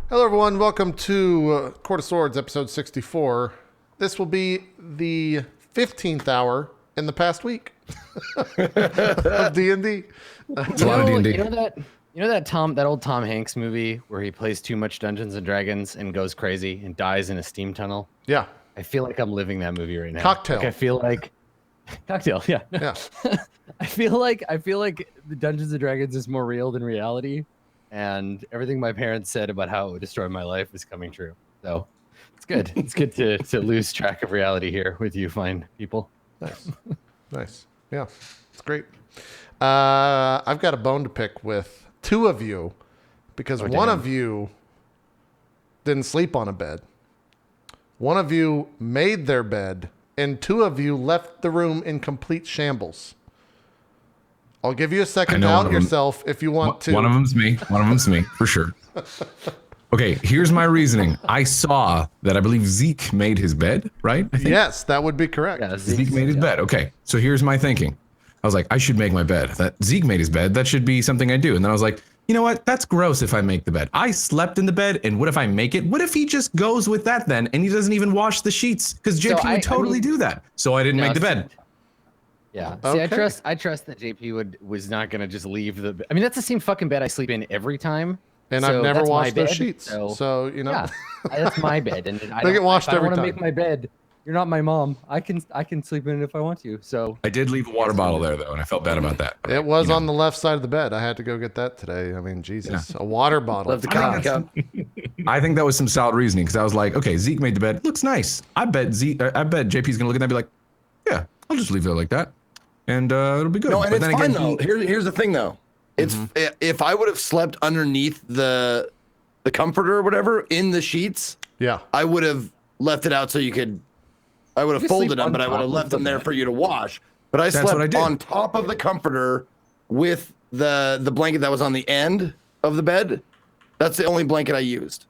Hello, everyone. Welcome to Court of Swords, episode 64. This will be the 15th hour in the past week of D&D. It's a lot of D&D. You know that old Tom Hanks movie where he plays too much Dungeons and Dragons and goes crazy and dies in a steam tunnel? Yeah. I feel like I'm living that movie right now. Cocktail. Like I feel like Cocktail. Yeah. Yeah. I feel like the Dungeons and Dragons is more real than reality, and everything my parents said about how it would destroy my life is coming true. So it's good. It's good to lose track of reality here with you fine people. Nice. Nice. Yeah. It's great. I've got a bone to pick with two of you because one of you didn't sleep on a bed. One of you made their bed, and two of you left the room in complete shambles. I'll give you a second to out yourself if you want to. One of them's me. One of them's me, for sure. Okay, here's my reasoning. I saw that I believe Zeke made his bed, right? Yes, that would be correct. Yeah, Zeke made his bed. Okay, so here's my thinking. I was like, I should make my bed. That Zeke made his bed. That should be something I do. And then I was like, you know what? That's gross if I make the bed. I slept in the bed, and what if I make it? What if he just goes with that then, and he doesn't even wash the sheets? Because JP would totally do that. So I didn't make the bed. Yeah. Okay. See, I trust that JP was not gonna just leave the. I mean, that's the same fucking bed I sleep in every time. And so I've never that's washed my those bed, sheets. So you know. Yeah, that's my bed, and They get washed every if I time. want to make my bed, you're not my mom. I can sleep in it if I want to. So I did leave a water bottle there, though, and I felt bad about that. It was on the left side of the bed. I had to go get that today. I mean, Jesus, a water bottle. love the coffee cup. I think that was some solid reasoning, because I was like, okay, Zeke made the bed. Looks nice. I bet JP's gonna look at that and be like, yeah, I'll just leave it like that, and it'll be good. No, and but it's then fine again, though. Here's the thing though. It's if I would have slept underneath the comforter or whatever in the sheets, Yeah. I would have left it out so you could. I would have You folded sleep them, on but I would top have of left them the there bed. for you to wash. But I That's slept what I did. on top of the comforter with the blanket that was on the end of the bed. That's the only blanket I used.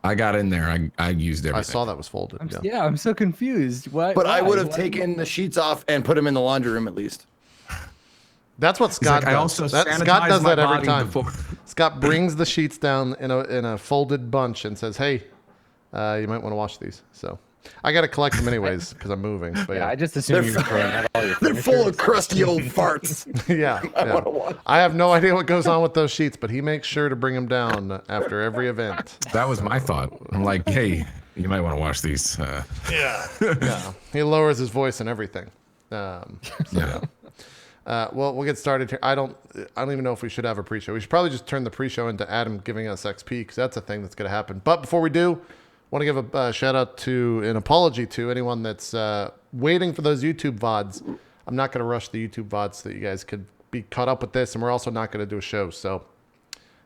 I got in there. I used everything. I saw that was folded. Yeah. I'm so confused. Why? But I would have Why? taken the sheets off and put them in the laundry room at least. That's what Scott like, I does. also Scott sanitized does my that every body time. before. Scott brings the sheets down in a folded bunch and says, "Hey, you might want to wash these." So I got to collect them anyways because I'm moving. But Yeah, yeah, I just assume you were throwing out all your. They're full of crusty old farts. yeah. I have no idea what goes on with those sheets, but he makes sure to bring them down after every event. That was my thought. I'm like, hey, you might want to wash these. Yeah, he lowers his voice and everything. Yeah. Well, we'll get started here. I don't even know if we should have a pre-show. We should probably just turn the pre-show into Adam giving us XP because that's a thing that's going to happen. But before we do, want to give a shout out to an apology to anyone that's waiting for those YouTube VODs. I'm not going to rush the YouTube VODs so that you guys could be caught up with this, and we're also not going to do a show. So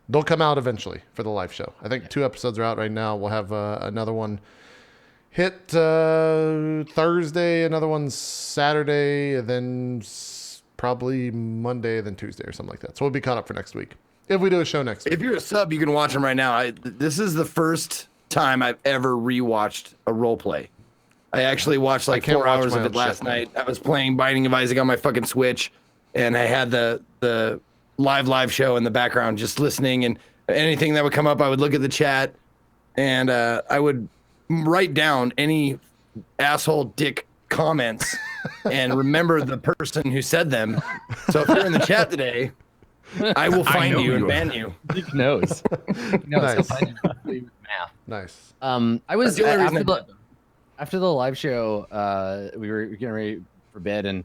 they'll come out eventually for the live show. I think 2 episodes are out right now. We'll have another one hit Thursday, another one Saturday, and then probably Monday, then Tuesday or something like that. So we'll be caught up for next week if we do a show next week. If you're a sub, you can watch them right now. This is the first time I've ever rewatched a role play. I actually watched like can't 4 watch hours my of own it last shit, night. I was playing Binding of Isaac on my fucking Switch, and I had the live show in the background, just listening, and anything that would come up, I would look at the chat, and I would write down any asshole dick comments and remember the person who said them. So if you're in the chat today, I will find you and ban you. He knows. Nice. Math. Nice. I was That's the only reason after the live show. We were getting ready for bed, and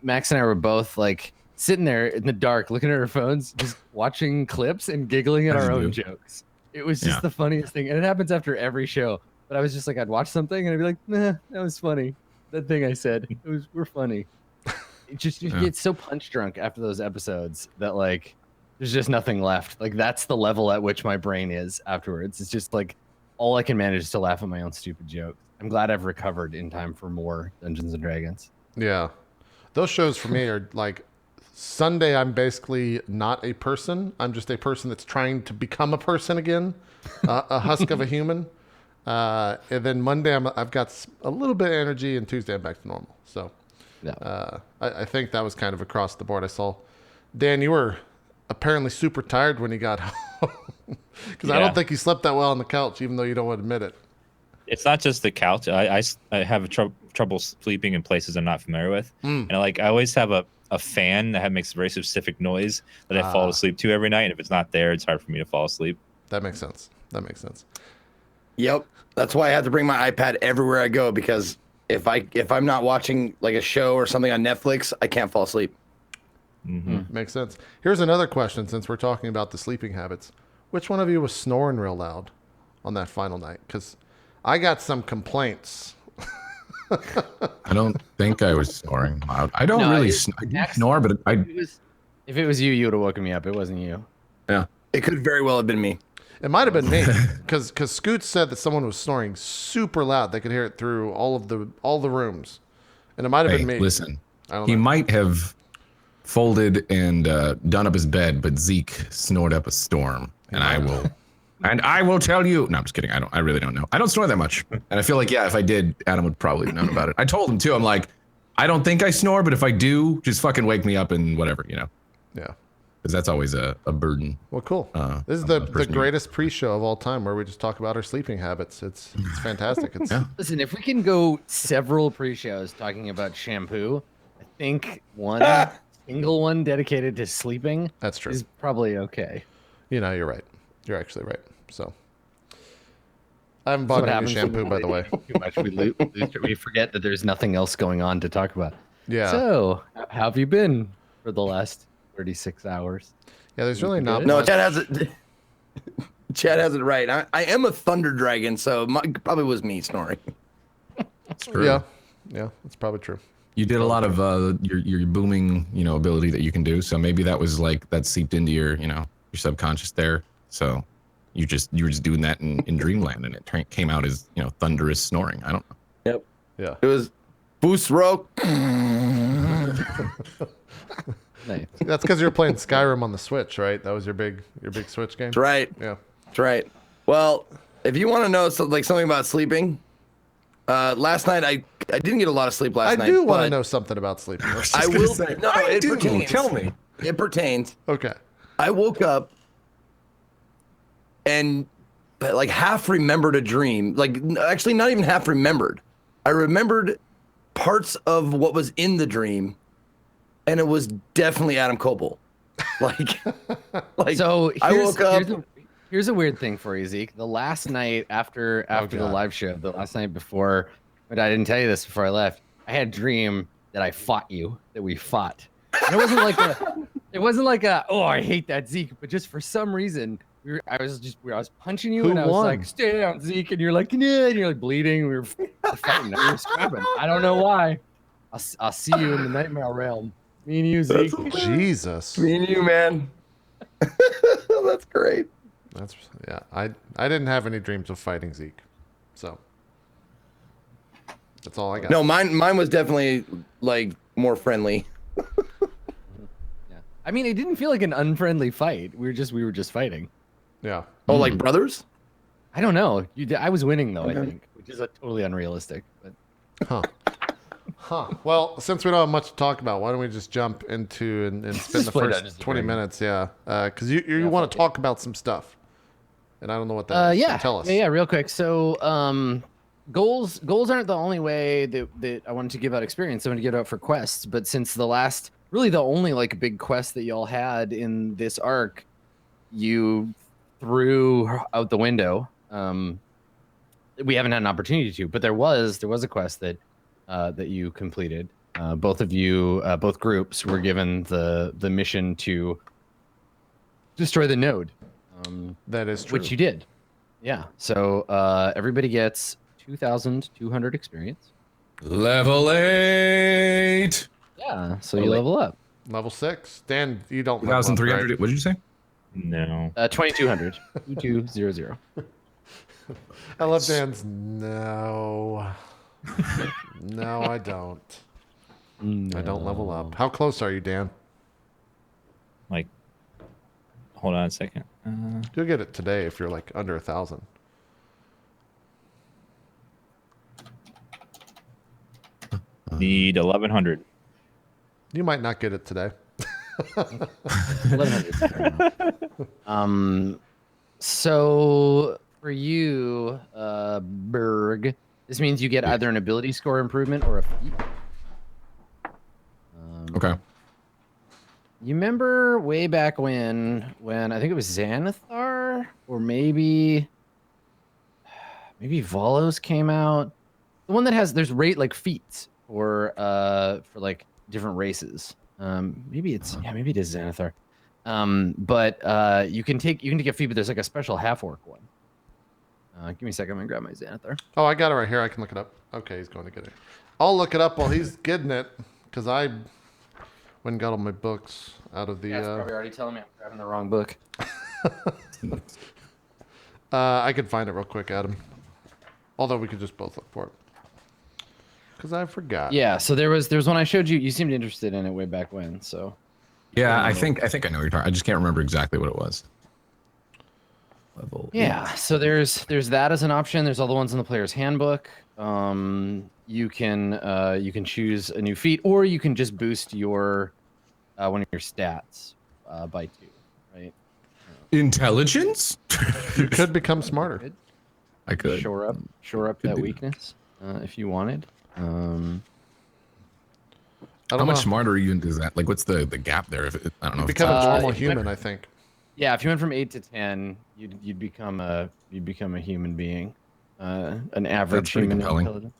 Max and I were both like sitting there in the dark, looking at our phones, just watching clips and giggling at our own jokes. It was just the funniest thing, and it happens after every show. But I was just like, I'd watch something and I'd be like, nah, that was funny. That thing I said, we're funny. It just you get so punch drunk after those episodes that like there's just nothing left. Like that's the level at which my brain is afterwards. It's just like all I can manage is to laugh at my own stupid jokes. I'm glad I've recovered in time for more Dungeons and Dragons. Yeah. Those shows for me are like Sunday, I'm basically not a person. I'm just a person that's trying to become a person again, a husk of a human. And then Monday, I've got a little bit of energy, and Tuesday, I'm back to normal. So I think that was kind of across the board. I saw, Dan, you were apparently super tired when you got home. Because I don't think you slept that well on the couch, even though you don't want to admit it. It's not just the couch. I have trouble sleeping in places I'm not familiar with, and I always have a fan that makes a very specific noise that I fall asleep to every night. And if it's not there, it's hard for me to fall asleep. That makes sense. That makes sense. Yep. That's why I have to bring my iPad everywhere I go, because if I'm not watching like a show or something on Netflix, I can't fall asleep. Makes sense. Here's another question, since we're talking about the sleeping habits. Which one of you was snoring real loud on that final night? Because I got some complaints. I don't think I was snoring loud. I don't really I do snore, but If it was you, you would have woken me up. It wasn't you. Yeah. It could very well have been me. It might have been me, because Scoots said that someone was snoring super loud. They could hear it through all the rooms, and it might have been me. Listen, I don't he know. might have folded and done up his bed, but Zeke snored up a storm, and I will tell you. No, I'm just kidding. I really don't know. I don't snore that much, and I feel like if I did, Adam would probably have known about it. I told him too. I'm like, I don't think I snore, but if I do, just fucking wake me up and whatever, Yeah. because that's always a burden. Well, cool. This is the greatest pre-show of all time, where we just talk about our sleeping habits. It's fantastic. It's Listen, if we can go several pre-shows talking about shampoo, I think one single one dedicated to sleeping That's true. is probably okay. You're right. You're actually right. So I haven't bought any shampoo, by the way. Too much. We forget that there's nothing else going on to talk about. Yeah. So, how have you been for the last 36 hours? Yeah, there's really not No, much. Chad has it. Chad has it right. I am a thunder dragon, so probably was me snoring. It's true. Yeah. Yeah, that's probably true. You did a lot of your booming, ability that you can do. So maybe that was that seeped into your subconscious there. So you were just doing that in dreamland, and it came out as thunderous snoring. I don't know. Yep. Yeah. It was boost rope. Nice. That's because you're playing Skyrim on the Switch, right? That was your big Switch game? That's right. Yeah. That's right. Well, if you want to know something about sleeping, last night I didn't get a lot of sleep last night. I do want to but know something about sleeping. I will. No, I it do. pertains. Tell me. It pertains. Okay. I woke up and half remembered a dream. Actually, not even half remembered. I remembered parts of what was in the dream, and it was definitely Adam Coble. So I woke up. Here's a weird thing for you, Zeke. The last night after the God. live show, the last night before, but I didn't tell you this before I left. I had a dream that I fought you, that we fought. And it wasn't like a oh, I hate that Zeke, but just for some reason I was punching you, Who and I was won? like, stay down, Zeke, and you're like, nah, and you're bleeding. We were fighting. We were scrapping. I don't know why. I'll see you in the nightmare realm. Me and you, Zeke. Jesus. Me and you, man. That's great. I didn't have any dreams of fighting Zeke. So that's all I got. No, mine was definitely more friendly. Yeah. I mean, it didn't feel like an unfriendly fight. We were just fighting. Yeah. Oh, like brothers? I don't know. I was winning though, I think, which is totally unrealistic. But Huh. Well, since we don't have much to talk about, why don't we just jump into and spend the play first Dungeons and 20 Dragons. minutes? Yeah. Because you want to talk about some stuff. And I don't know what that is. So yeah. tell us. Yeah, real quick. So, goals aren't the only way that I wanted to give out experience. I wanted to give it out for quests. But since really the only big quest that y'all had in this arc, you threw out the window. We haven't had an opportunity to, but there was a quest that you completed. Both of you, both groups were given the mission to destroy the node. That is true. Which you did. Yeah. So everybody gets 2,200 experience. Level 8. Yeah. So you level up. Level 6. Dan, you don't level up, 2,300. right? What did you say? No. 2,200. 2200. I love Dan's no. No, I don't. I don't level up. How close are you, Dan? Hold on a second. You'll get it today if you're under 1,000. Need 1,100. You might not get it today. 1,100. So for you, Berg, this means you get either an ability score improvement or a feat. Okay. You remember way back when I think it was Xanathar or maybe Volos came out. The one that has there's rate like feats for like different races. Maybe it is Xanathar. But you can take a feat, but there's like a special half orc one. Give me a second. I'm gonna grab my Xanathar. Oh, I got it right here. I can look it up. Okay, he's going to get it. I'll look it up while he's getting it, because I went and got all my books out of the. Yeah, it's probably already telling me I'm grabbing the wrong book. I could find it real quick, Adam. Although we could just both look for it. Because I forgot. Yeah, so there was one I showed you. You seemed interested in it way back when. So. Yeah, I think I know what you're talking. I just can't remember exactly what it was. Level. Yeah, so there's that as an option. There's all the ones in the player's handbook. You can choose a new feat, or you can just boost your one of your stats by 2, right? Intelligence. You could become smarter. I could shore up that weakness if you wanted. I How don't much know. smarter even is that? Like, what's the gap there? If it, I don't know. You If it's- become a normal if you human, went- I think. Yeah, if you went from 8 to 10, you'd become a human being, an average pretty human compelling. intelligence.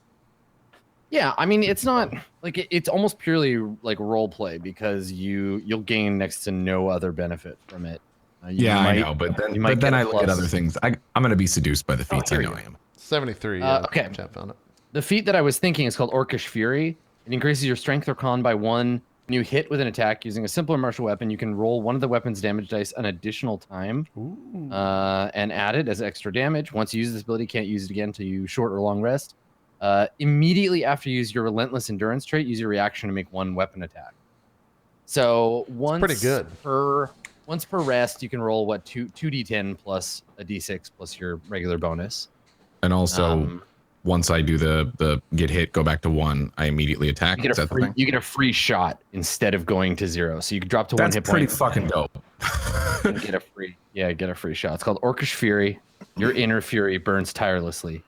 Yeah, I mean it's not like it's almost purely like role play because you'll gain next to no other benefit from it. yeah, I know, but you might then get a I look at plus. other things. I'm gonna be seduced by the feats. I here know you I am. 73. Yeah, okay. Chat found it. The feat that I was thinking is called Orcish Fury. It increases your strength or con by 1. When you hit with an attack using a simpler martial weapon, you can roll one of the weapon's damage dice an additional time and add it as extra damage. Once you use this ability, you can't use it again until you short or long rest. Immediately after you use your Relentless Endurance trait, use your reaction to make 1 weapon attack. So pretty good. Once per rest, you can roll 2d10 plus a d6 plus your regular bonus. And also, once I do the get hit, go back to 1, I immediately attack. You get, Is that the thing? you get a free shot instead of going to 0. So you can drop to 1 That's hit pretty point. fucking dope. And get a free shot. It's called Orcish Fury. Your inner fury burns tirelessly,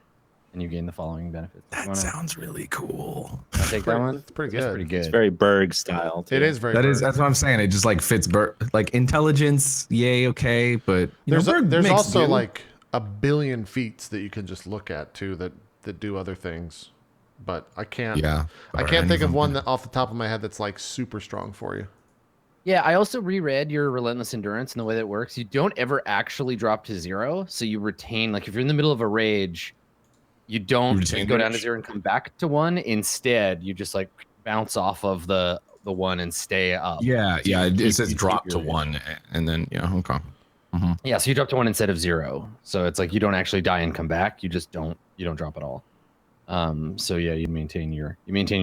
and you gain the following benefits. That sounds really cool. I'll take that one. It's pretty That's good. pretty good. It's very Berg style. Too. It is very. That's what I'm saying. It just like fits like intelligence, yay, okay, but There's Berg there's makes also do. like a billion feats that you can just look at too that do other things, but I can't. Yeah, I can't think of one that off the top of my head that's like super strong for you. Yeah, I also reread your Relentless Endurance and the way that works. You don't ever actually drop to 0, so you retain. Like if you're in the middle of a rage, you don't retain go down to rage? 0 and come back to 1. Instead, you just like bounce off of the 1 and stay up. Yeah, So you it keep- says you drop keep to your- 1, and then okay. Yeah, so you drop to 1 instead of 0. So it's like you don't actually die and come back. You just don't drop at all. So yeah, you maintain your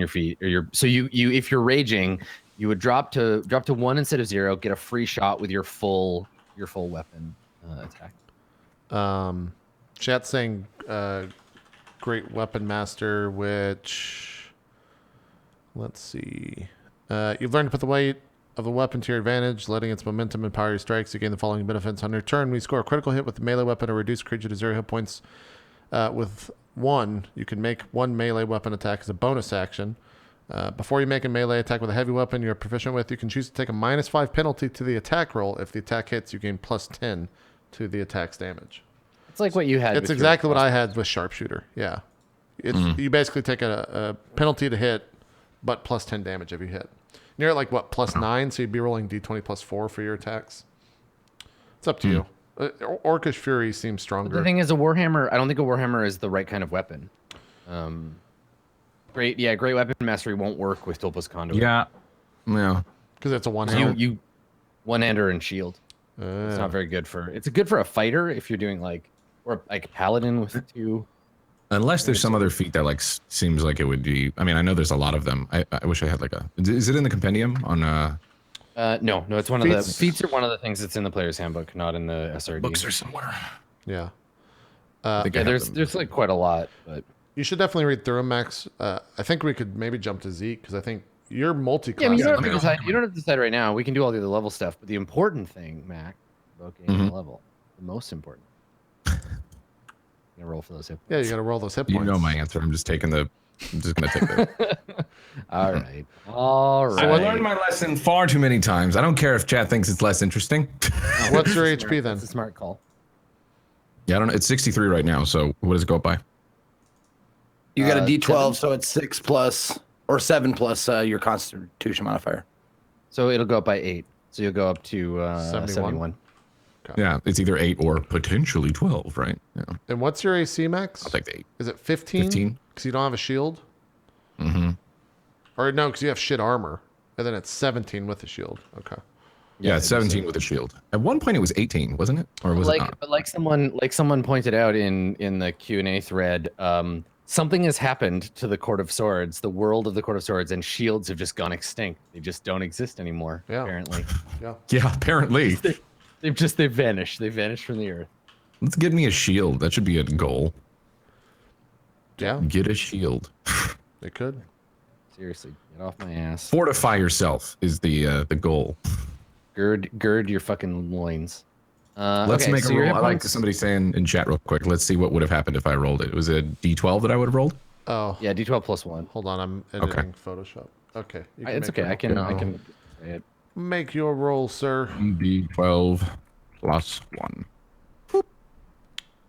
feet or you if you're raging, you would drop to 1 instead of 0, get a free shot with your full weapon attack. Chat saying great weapon master, which let's see. You've learned to put the weight of the weapon to your advantage, letting its momentum empower your strikes. You gain the following benefits. On your turn, when you score a critical hit with the melee weapon or reduce creature to 0 hit points with 1, you can make 1 melee weapon attack as a bonus action. Before you make a melee attack with a heavy weapon you're proficient with, you can choose to take a -5 penalty to the attack roll. If the attack hits, you gain +10 to the attack's damage. It's like what you had. It's with your exactly what I had with sharpshooter. Yeah, you basically take a penalty to hit, but +10 damage if you hit. And you're at like what +9, so you'd be rolling d20 +4 for your attacks. It's up to you. Orcish Fury seems stronger. The thing is, a Warhammer. I don't think a Warhammer is the right kind of weapon. Great weapon mastery won't work with Tulpa's Conduit. Yeah, because it's a one-hand. You one-hander and shield. It's not very good for. It's good for a fighter if you're doing like paladin with 2. unless there's some other feat that like seems like it would be. I mean, I know there's a lot of them. I wish I had like a. Is it in the compendium on? No, it's one of the feats are one of the things that's in the player's handbook, not in the SRD. Books are somewhere. Yeah. I think I Yeah, have them. there's like quite a lot, but You should definitely read through them, Max. I think we could maybe jump to Zeke because I think you're multi-class. yeah, I mean, you don't, let me have to go. decide, you don't have to decide right now. We can do all the other level stuff, but the important thing, Mac, about gaining a level, the most important. I'm gonna roll for those hit points. Yeah, you got to roll those hit You points. know my answer. I'm just going to take the. All right. All right. So I learned my lesson far too many times. I don't care if chat thinks it's less interesting. What's your That's HP smart. then? That's a smart call. Yeah, I don't know. It's 63 right now. So what does it go up by? You got a D12, 7? so it's 6 plus or 7 plus your Constitution modifier. So it'll go up by 8. So you'll go up to 71? 71. Yeah, it's either 8 or potentially 12, right? Yeah, And what's your AC max? I'll take the 8. Is it 15? 15. Because you don't have a shield? Mm-hmm. Or no, because you have shit armor. And then it's 17 with the shield. Okay. Yeah, it's 17 with a shield. At one point it was 18, wasn't it? Or was it not? But like someone pointed out in the Q&A thread, something has happened to the Court of Swords, the world of the Court of Swords, and shields have just gone extinct. They just don't exist anymore. Yeah. Apparently, Yeah. Yeah, apparently. they've vanished. They vanished from the earth. Let's get me a shield. That should be a goal. Yeah, Get a shield. it could. Seriously, get off my ass. Fortify yourself is the goal. Gird your fucking loins. Let's okay, make so a your roll. hit I like points- somebody saying in chat real quick. Let's see what would have happened if I rolled it. It was a D12 that I would have rolled. Oh, Yeah, D12 plus 1. hold on. I'm editing Photoshop. Okay. you can It's make okay. your- I can say it. Make your roll, sir. D12 plus 1.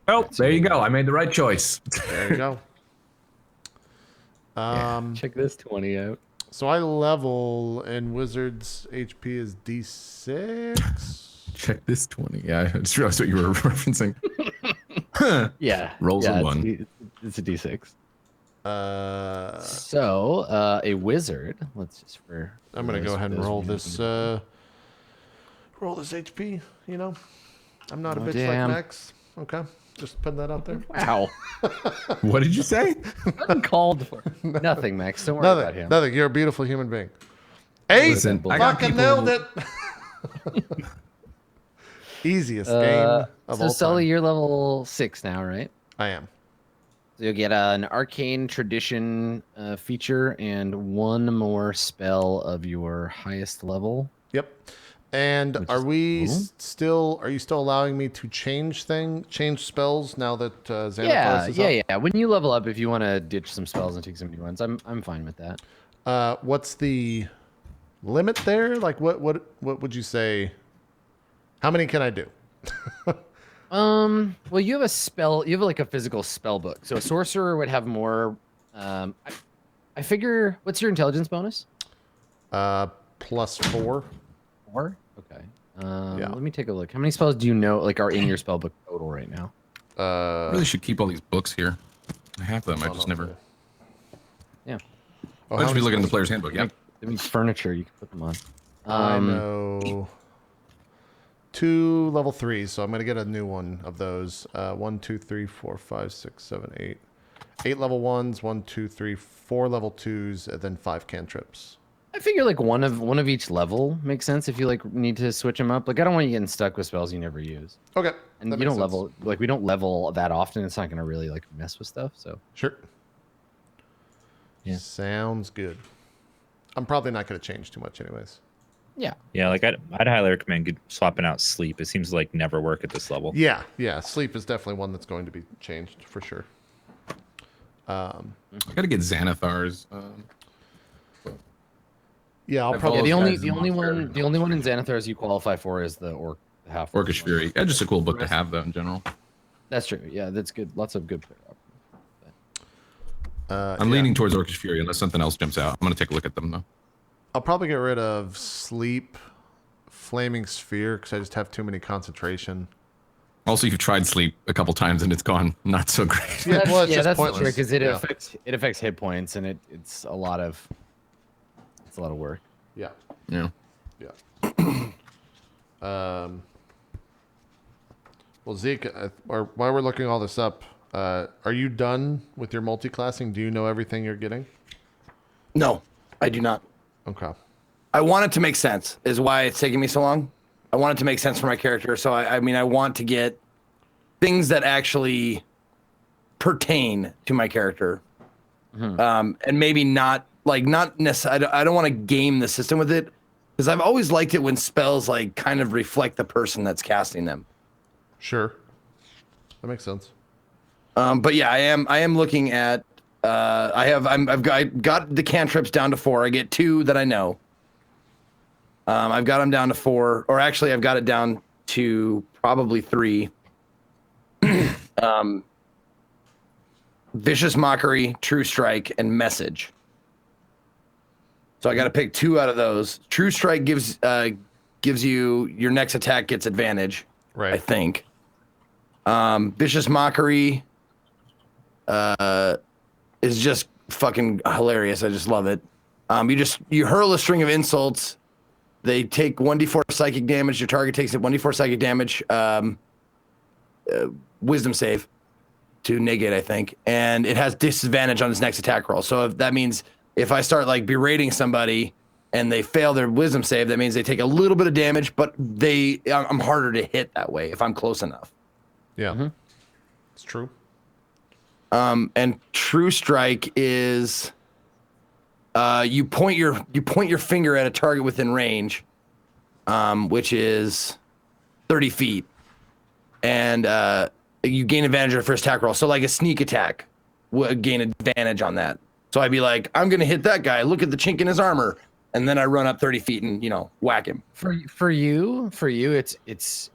Oh, there you go. I made the right choice. There you go. Check this 20 out. So I level and Wizard's HP is D6. Check this 20. Yeah, I just realized what you were referencing. Yeah. Rolls yeah, a 1. It's a D6. Uh, So, a wizard. Let's just for. I'm gonna go ahead and those roll of you this. who- Roll this HP. You know, I'm not a Oh, bitch damn. like Max. Okay, just putting that out there. Wow. What did you say? Uncalled for. Nothing, Max. Don't worry about him. Nothing. You're a beautiful human being. Eight. Listen, I got Fucking people- nailed it. Easiest game of So all Sully, time. you're level 6 now, right? I am. So you'll get an arcane tradition feature and one more spell of your highest level. Yep. And Which are is we cool. still? Are you still allowing me to change spells now that Xanathos Yeah, is yeah, up? yeah. When you level up, if you want to ditch some spells and take some new ones, I'm fine with that. What's the limit there? Like, what would you say? How many can I do? Well, you have a spell. You have like a physical spell book. So a sorcerer would have more. I figure. What's your intelligence bonus? +4. 4. Okay. Yeah. Let me take a look. How many spells do you know like are in your spell book total right now? I really should keep all these books here. I have them. I just never. Yeah. Oh, I how should be many looking in the spells? player's handbook. Yeah. They make furniture. You can put them on. I know 2 level 3s, so I'm gonna get a new one of those. 1, 2, 3, 4, 5, 6, 7, 8. 8 level 1s, 1, 2, 3, 4 level 2s, and then 5 cantrips. I figure like one of each level makes sense if you like need to switch them up. Like I don't want you getting stuck with spells you never use. Okay. And that you makes don't sense. level like we don't level that often. It's not gonna really like mess with stuff. So Sure. Yeah. Sounds good. I'm probably not gonna change too much, anyways. yeah. Yeah, like I'd highly recommend swapping out sleep. It seems to like never work at this level. Yeah, yeah. Sleep is definitely one that's going to be changed for sure. I gotta get Xanathar's. Yeah, I'll I've probably. Yeah, the those only guys the in only Monster one the only one in Xanathars you qualify for is the half Orcish Fury. Yeah, just a cool book to have though in general. That's true. Yeah, that's good. Lots of good player options. I'm yeah. leaning towards Orcish Fury unless something else jumps out. I'm gonna take a look at them though. I'll probably get rid of sleep, flaming sphere, because I just have too many concentration. Also, you've tried sleep a couple times and it's gone not so great. Yeah, well, it's yeah, just that's pointless. because it Yeah. affects hit points and it's a lot of work. Yeah, Yeah. yeah. Well, Zeke, while we're looking all this up, are you done with your multi-classing? Do you know everything you're getting? No, I do not. Okay. I want it to make sense, is why it's taking me so long. I want it to make sense for my character. So, I mean, I want to get things that actually pertain to my character. And maybe not necessarily, I don't want to game the system with it, because I've always liked it when spells like kind of reflect the person that's casting them. Sure. That makes sense. But yeah, I am looking at. I've got the cantrips down to 4. I get 2 that I know. I've got them down to 4, or actually, I've got it down to probably 3. Vicious Mockery, True Strike, and Message. So I got to pick 2 out of those. True Strike gives you your next attack gets advantage. Right. I think. Vicious Mockery is just fucking hilarious. I just love it. You hurl a string of insults. They take 1d4 psychic damage. Your target takes it 1d4 psychic damage. Wisdom save to negate, I think, and it has disadvantage on its next attack roll. So that means if I start like berating somebody and they fail their wisdom save, that means they take a little bit of damage, but I'm harder to hit that way if I'm close enough. Yeah, it's true. And True Strike is you point your finger at a target within range, which is 30 feet, and you gain advantage of the first attack roll. So like a sneak attack would gain advantage on that. So I'd be like, I'm gonna hit that guy. Look at the chink in his armor, and then I run up 30 feet and whack him. For you, it's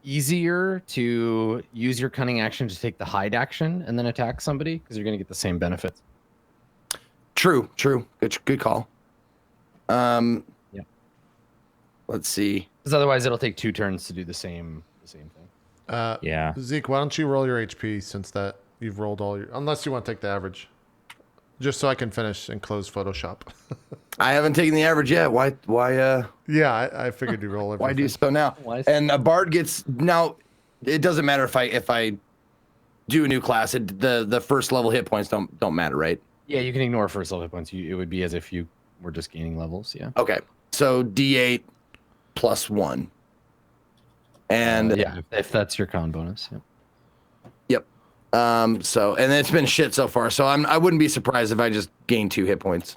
easier to use your cunning action to take the hide action and then attack somebody because you're gonna get the same benefits. True. Good call. Yeah. Let's see. Because otherwise, it'll take 2 turns to do the same thing. Yeah. Zeke, why don't you roll your HP since that you've rolled all your... Unless you want to take the average. Just so I can finish and close Photoshop. I haven't taken the average yet. Why? Yeah, I figured you roll everything. Why do so now? And a bard gets now. It doesn't matter if I do a new class. The first level hit points don't matter, right? Yeah, you can ignore first level hit points. It would be as if you were just gaining levels. Yeah. Okay. So D8 plus 1. And yeah, if that's your con bonus. Yeah. Yep. So and it's been shit so far. So I wouldn't be surprised if I just gain 2 hit points.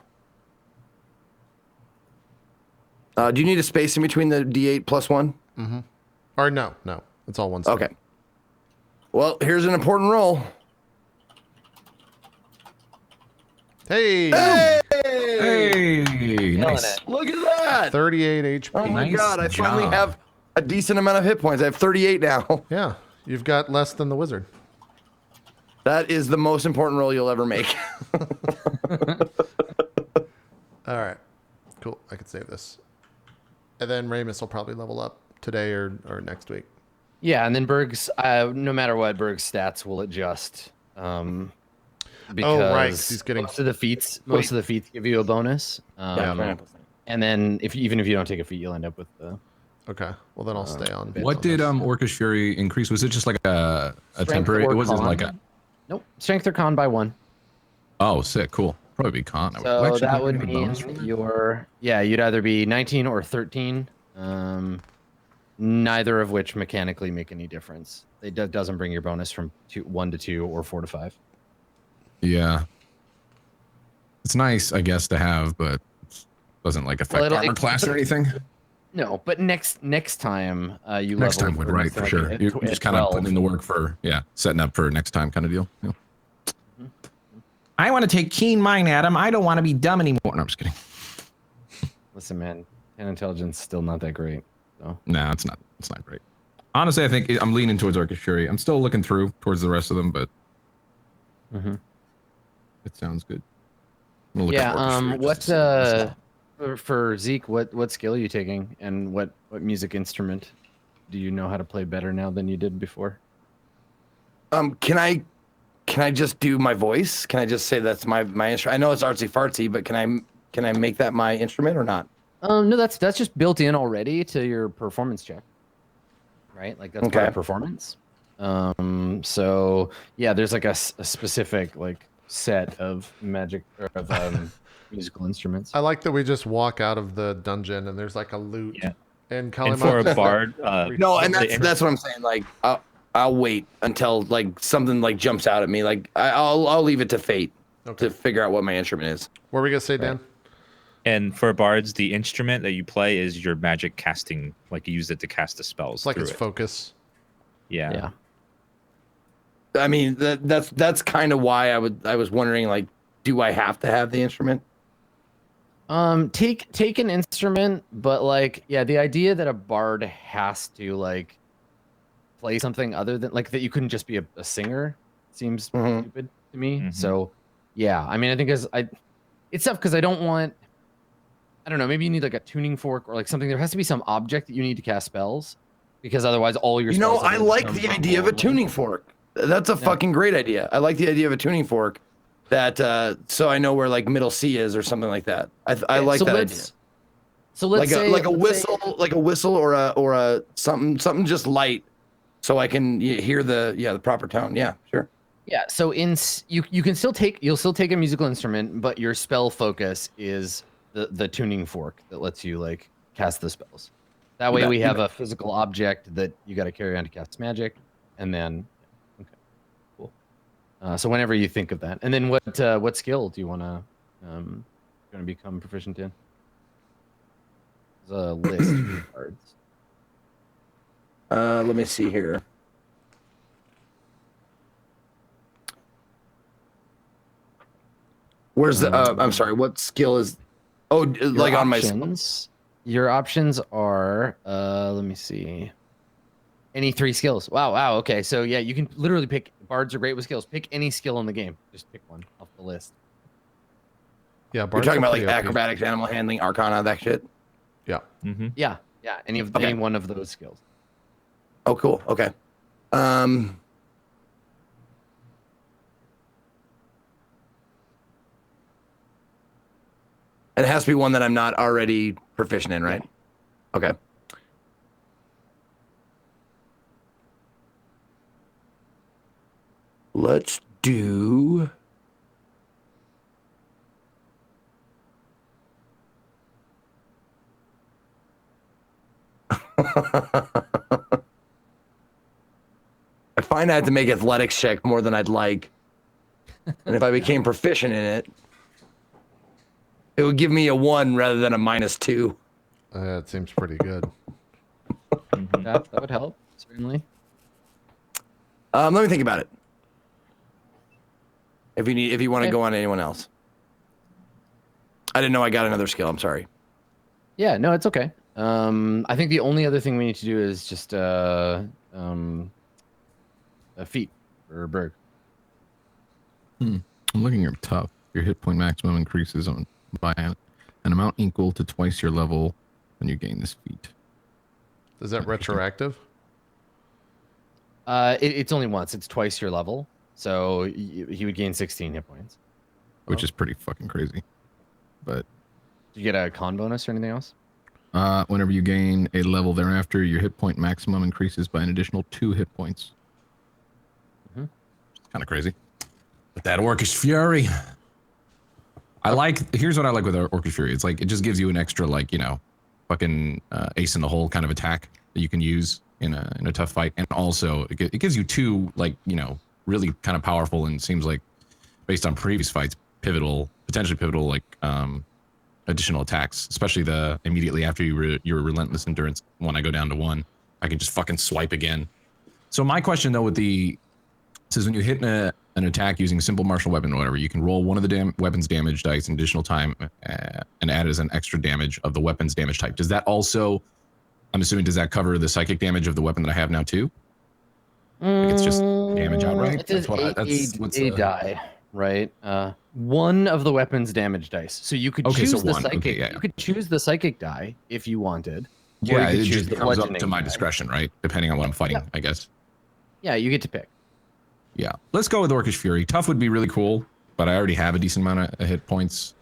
Do you need a space in between the D8 plus 1? Mm-hmm. Or no, it's all one step. Okay. Well, here's an important roll. Hey! Hey, nice. Look at that! 38 HP. Oh my Nice god! I finally job. have a decent amount of hit points. I have 38 now. Yeah, you've got less than the wizard. That is the most important roll you'll ever make. All right, cool. I can save this. And then Ramus will probably level up today or next week. Yeah, and then Berg's, no matter what, Berg's stats will adjust. Because right, he's getting... most of the feats give you a bonus. And then even if you don't take a feat, you'll end up with the... Okay, well then I'll stay on. What did Orcish Fury increase? Was it just like a temporary? It wasn't like a... Nope, strength or con by 1. Oh, sick, cool. Probably be con. So that would mean you'd either be 19 or 13. Neither of which mechanically make any difference. It doesn't bring your bonus from 1 to 2 or 4 to 5. Yeah. It's nice, I guess, to have, but it doesn't like affect armor class or anything. No, but next time you next level time would right for sure. You're just kind of putting in the work for setting up for next time kind of deal. Yeah. I want to take keen mind, Adam. I don't want to be dumb anymore. No, I'm just kidding. Listen, man, 10 intelligence still not that great. So. No, it's not. It's not great. Honestly, I think I'm leaning towards Orcish Fury. I'm still looking through towards the rest of them, but it sounds good. For Zeke, what skill are you taking, and what music instrument do you know how to play better now than you did before? Can I just do my voice? Can I just say that's my instrument? I know it's artsy fartsy, but can I make that my instrument or not? No, that's just built in already to your performance check, right? Like that's part of performance. So yeah, there's like a specific like set of magic or of musical instruments. I like that we just walk out of the dungeon and there's like a loot. Yeah. And for a bard, no, and that's what I'm saying. Like I'll wait until like something like jumps out at me. Like I'll leave it to fate to figure out what my instrument is. What were we gonna say, Dan? And for bards, the instrument that you play is your magic casting. Like you use it to cast the spells. It's like its it. focus. Yeah. I mean, that's kind of why I was wondering, like, do I have to have the instrument? Take an instrument, but like, yeah, the idea that a bard has to like play something other than like that you couldn't just be a singer seems stupid to me. So, yeah, I mean, I think it's tough because I don't know, maybe you need like a tuning fork or like something. There has to be some object that you need to cast spells because otherwise all your spells. I like the idea of a tuning fork. That's a fucking great idea. I like the idea of a tuning fork that so I know where like middle C is or something like that. I like that idea. So let's say like a whistle or a something just light so I can hear the proper tone. Yeah, sure. Yeah, so you'll still take a musical instrument, but your spell focus is the tuning fork that lets you like cast the spells. That way we have a physical object that you got to carry on to cast magic, and then cool. So whenever you think of that, and then what skill do you want to become proficient in? There's a list of cards. Let me see here. Where's the? I'm sorry. What skill is? Oh, like on my. Your options are. Let me see. Any 3 skills. Wow. Okay, so yeah, you can literally pick. Bards are great with skills. Pick any skill in the game. Just pick one off the list. Yeah, you're talking about like acrobatics, animal handling, arcana, that shit. Yeah. Yeah. Any one of those skills. Oh, cool. Okay. It has to be one that I'm not already proficient in, right? Okay. Let's do. I find I have to make athletics check more than I'd like. And if I became proficient in it, it would give me a 1 rather than a -2. It seems pretty good. That would help, certainly. Let me think about it. If you want to go on to anyone else. I didn't know I got another skill. I'm sorry. Yeah, no, it's okay. I think the only other thing we need to do is just a feat for Berg. I'm looking at tough. Your hit point maximum increases by an amount equal to twice your level when you gain this feat. Is that retroactive? It's only once. It's twice your level. So he would gain 16 hit points. Which is pretty fucking crazy. But do you get a con bonus or anything else? Whenever you gain a level thereafter, your hit point maximum increases by an additional 2 hit points. It's kind of crazy. But that Orcish Fury. Here's what I like with Orcish Fury. It's like, it just gives you an extra, like, fucking ace in the hole kind of attack that you can use in a tough fight. And also, it gives you 2, like, really kind of powerful and seems like, based on previous fights, potentially pivotal, like, additional attacks, especially the immediately after your relentless endurance. When I go down to 1, I can just fucking swipe again. So my question though says when you hit an attack using a simple martial weapon or whatever, you can roll one of the weapon's damage dice an additional time and add as an extra damage of the weapon's damage type. Does that also, I'm assuming, does that cover the psychic damage of the weapon that I have now too? Like it's just damage outright? It is a die, right? One of the weapon's damage dice. So you could choose the psychic. Okay, yeah. You could choose the psychic die if you wanted. Yeah, it just comes up to my discretion, right? Depending on what I'm fighting, I guess. Yeah, you get to pick. Yeah, let's go with Orcish Fury. Tough would be really cool, but I already have a decent amount of hit points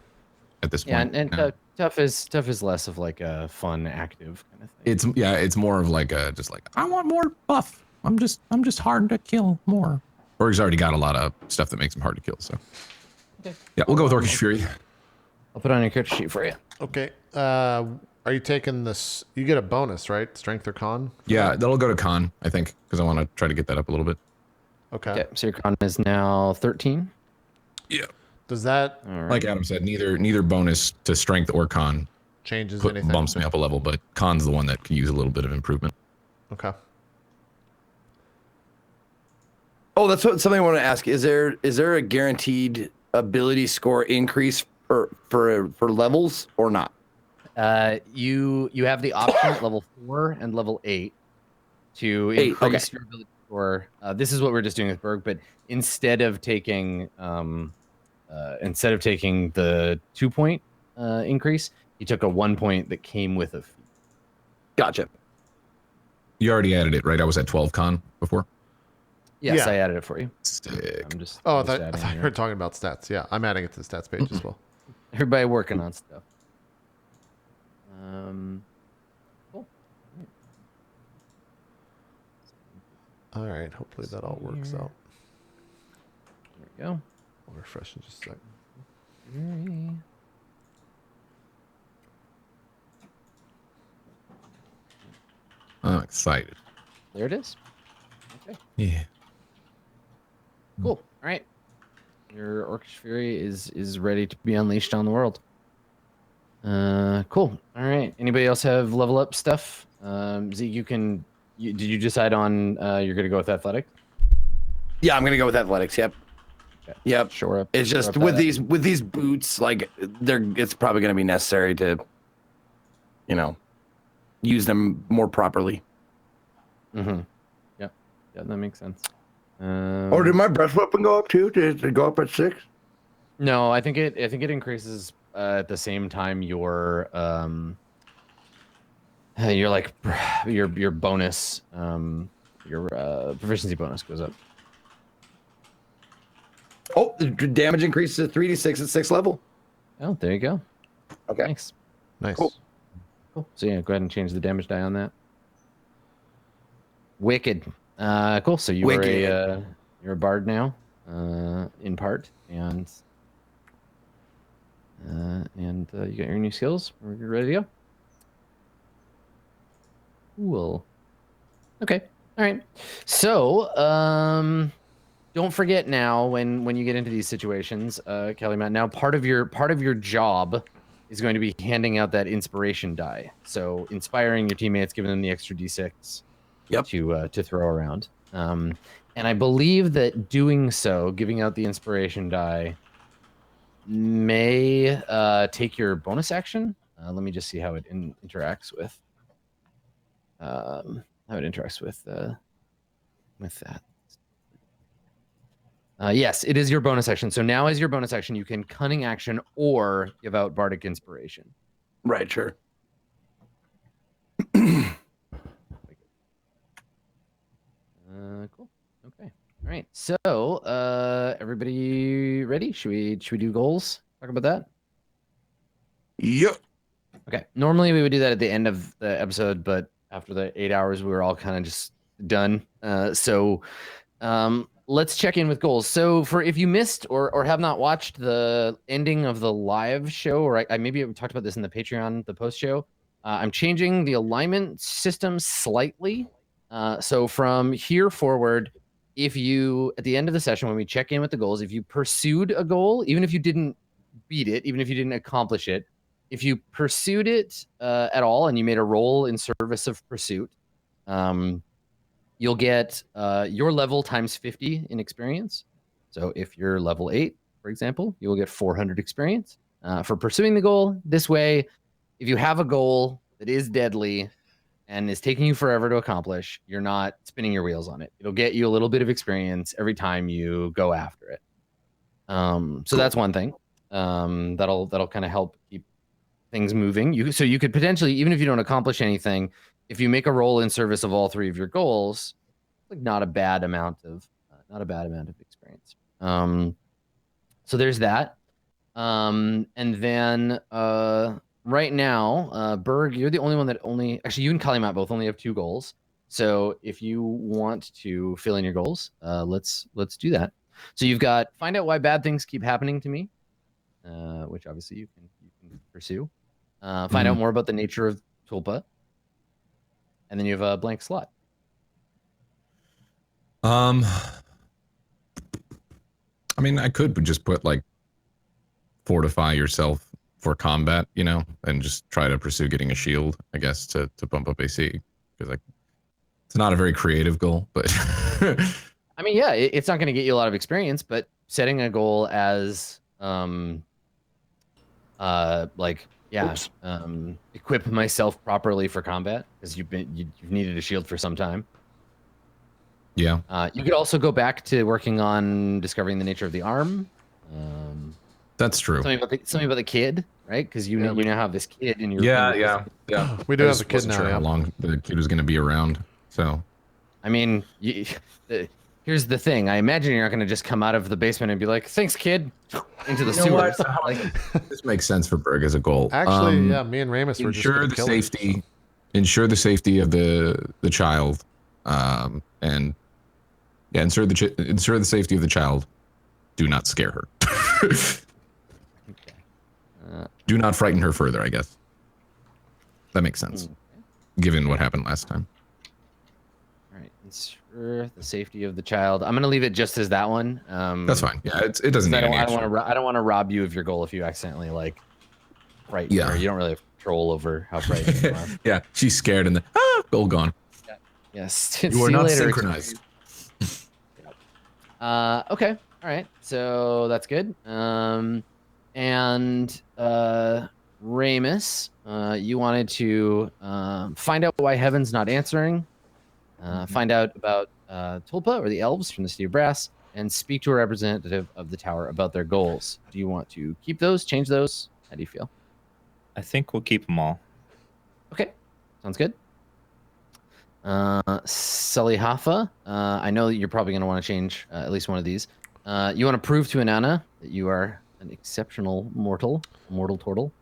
at this point. Yeah, and tough is less of like a fun, active kind of thing. It's more of like just like I want more buff. I'm just hard to kill more. Org's already got a lot of stuff that makes him hard to kill, so. Okay. Yeah, we'll go with Orcish Fury. I'll put on your character sheet for you. Okay. Are you taking this? You get a bonus, right? Strength or con? Yeah, that'll go to con, I think, because I want to try to get that up a little bit. Okay. So your con is now 13. Yeah. Does that, like Adam said, neither bonus to strength or con changes anything? Bumps me up a level, but con's the one that can use a little bit of improvement. Okay. Oh, that's something I want to ask. Is there a guaranteed ability score increase for levels or not? You have the option at level 4 and level 8 to increase your ability score. This is what we're just doing with Berg, but instead of taking the 2-point increase, he took a 1 point that came with a fee. Gotcha. You already added it, right? I was at 12 con before. Yes, Yeah. I added it for you. Sick. I'm just. Oh, I just thought adding you it. were talking about stats. Yeah, I'm adding it to the stats page as well. Everybody working on stuff. Cool. All right, hopefully that all works out. There we go. I'll refresh in just a second. I'm excited. There it is. Okay. Yeah. Cool. All right. Your Orcish Fury is ready to be unleashed on the world. Cool. All right. Anybody else have level up stuff? Zeke, did you decide on you're gonna go with athletic? Yeah, I'm gonna go with athletics. Yep. Okay. Yep. Sure. It's just with these boots, like it's probably gonna be necessary to, use them more properly. Mm-hmm. Yeah. Yeah, that makes sense. Or did my breath weapon go up too? Did it go up at 6? No, I think it increases at the same time your bonus your proficiency bonus goes up. Oh, the damage increases to 3d6 at 6th level. Oh, there you go. Okay. Nice. Nice. Cool. Cool. So yeah, go ahead and change the damage die on that. Wicked. Cool. So you're a bard now, in part, and you got your new skills. You're ready to go. Cool. Okay. All right. So, don't forget now when you get into these situations, Kelly Matt. Now part of your job is going to be handing out that inspiration die. So inspiring your teammates, giving them the extra d6. Yep. To throw around. And I believe that doing so, giving out the inspiration die, may take your bonus action. Let me just see how it interacts with. With that. Yes, it is your bonus action. So now as your bonus action, you can cunning action or give out bardic inspiration. Right, sure. Cool. Okay. All right. So, everybody ready? Should we do goals? Talk about that? Yep. Okay. Normally we would do that at the end of the episode, but after the 8 hours, we were all kind of just done. Let's check in with goals. So if you missed or have not watched the ending of the live show, or I maybe we talked about this in the Patreon, the post show, I'm changing the alignment system slightly. So from here forward, if you, at the end of the session, when we check in with the goals, if you pursued a goal, even if you didn't beat it, even if you didn't accomplish it, if you pursued it at all and you made a roll in service of pursuit, you'll get your level times 50 in experience. So if you're level 8, for example, you will get 400 experience for pursuing the goal. This way, if you have a goal that is deadly and is taking you forever to accomplish, you're not spinning your wheels on it. It'll get you a little bit of experience every time you go after it. So that's one thing. That'll kind of help keep things moving. You could potentially, even if you don't accomplish anything, if you make a roll in service of all 3 of your goals, like not a bad amount of experience. So there's that. And then right now, Berg, you're the only one that actually you and Kalimat both only have 2 goals. So if you want to fill in your goals, let's do that. So you've got find out why bad things keep happening to me, which obviously you can pursue. Find out more about the nature of Tulpa. And then you have a blank slot. I mean, I could just put like fortify yourself for combat, and just try to pursue getting a shield, I guess, to bump up AC. Because it's not a very creative goal, but I mean, yeah, it's not going to get you a lot of experience, but setting a goal as like equip myself properly for combat, because you've needed a shield for some time. Yeah. You could also go back to working on discovering the nature of the arm. That's true. Something about the kid, right? Because you now have this kid in your Yeah. We do I have just the kid wasn't now. sure Yeah. how long the kid was going to be around. So, I mean, here's the thing. I imagine you're not going to just come out of the basement and be like, "Thanks, kid," into the sewers. Like, this makes sense for Berg as a goal. Actually, yeah, me and Ramus were just ensure gonna the kill him, safety. Ensure the safety of the child, and yeah, ensure the safety of the child. Do not scare her. Do not frighten her further, I guess. That makes sense, given what happened last time. all right, ensure the safety of the child. I'm gonna leave it just as that one. That's fine. Yeah, it doesn't need any I extra. don't want to rob you of your goal if you accidentally like frighten Yeah. her. You don't really have control over how frightened you are. Yeah, she's scared and goal gone. Yes. You See are not later. synchronized. Okay. All right. So that's good. And Ramus, you wanted to find out why Heaven's not answering, find out about Tulpa or the elves from the City of Brass, and speak to a representative of the tower about their goals. Do you want to keep those, change those? How do you feel? I think we'll keep them all. Okay. Sounds good. Sully Hoffa, I know that you're probably going to want to change at least one of these. You want to prove to Inanna that you are an exceptional mortal turtle.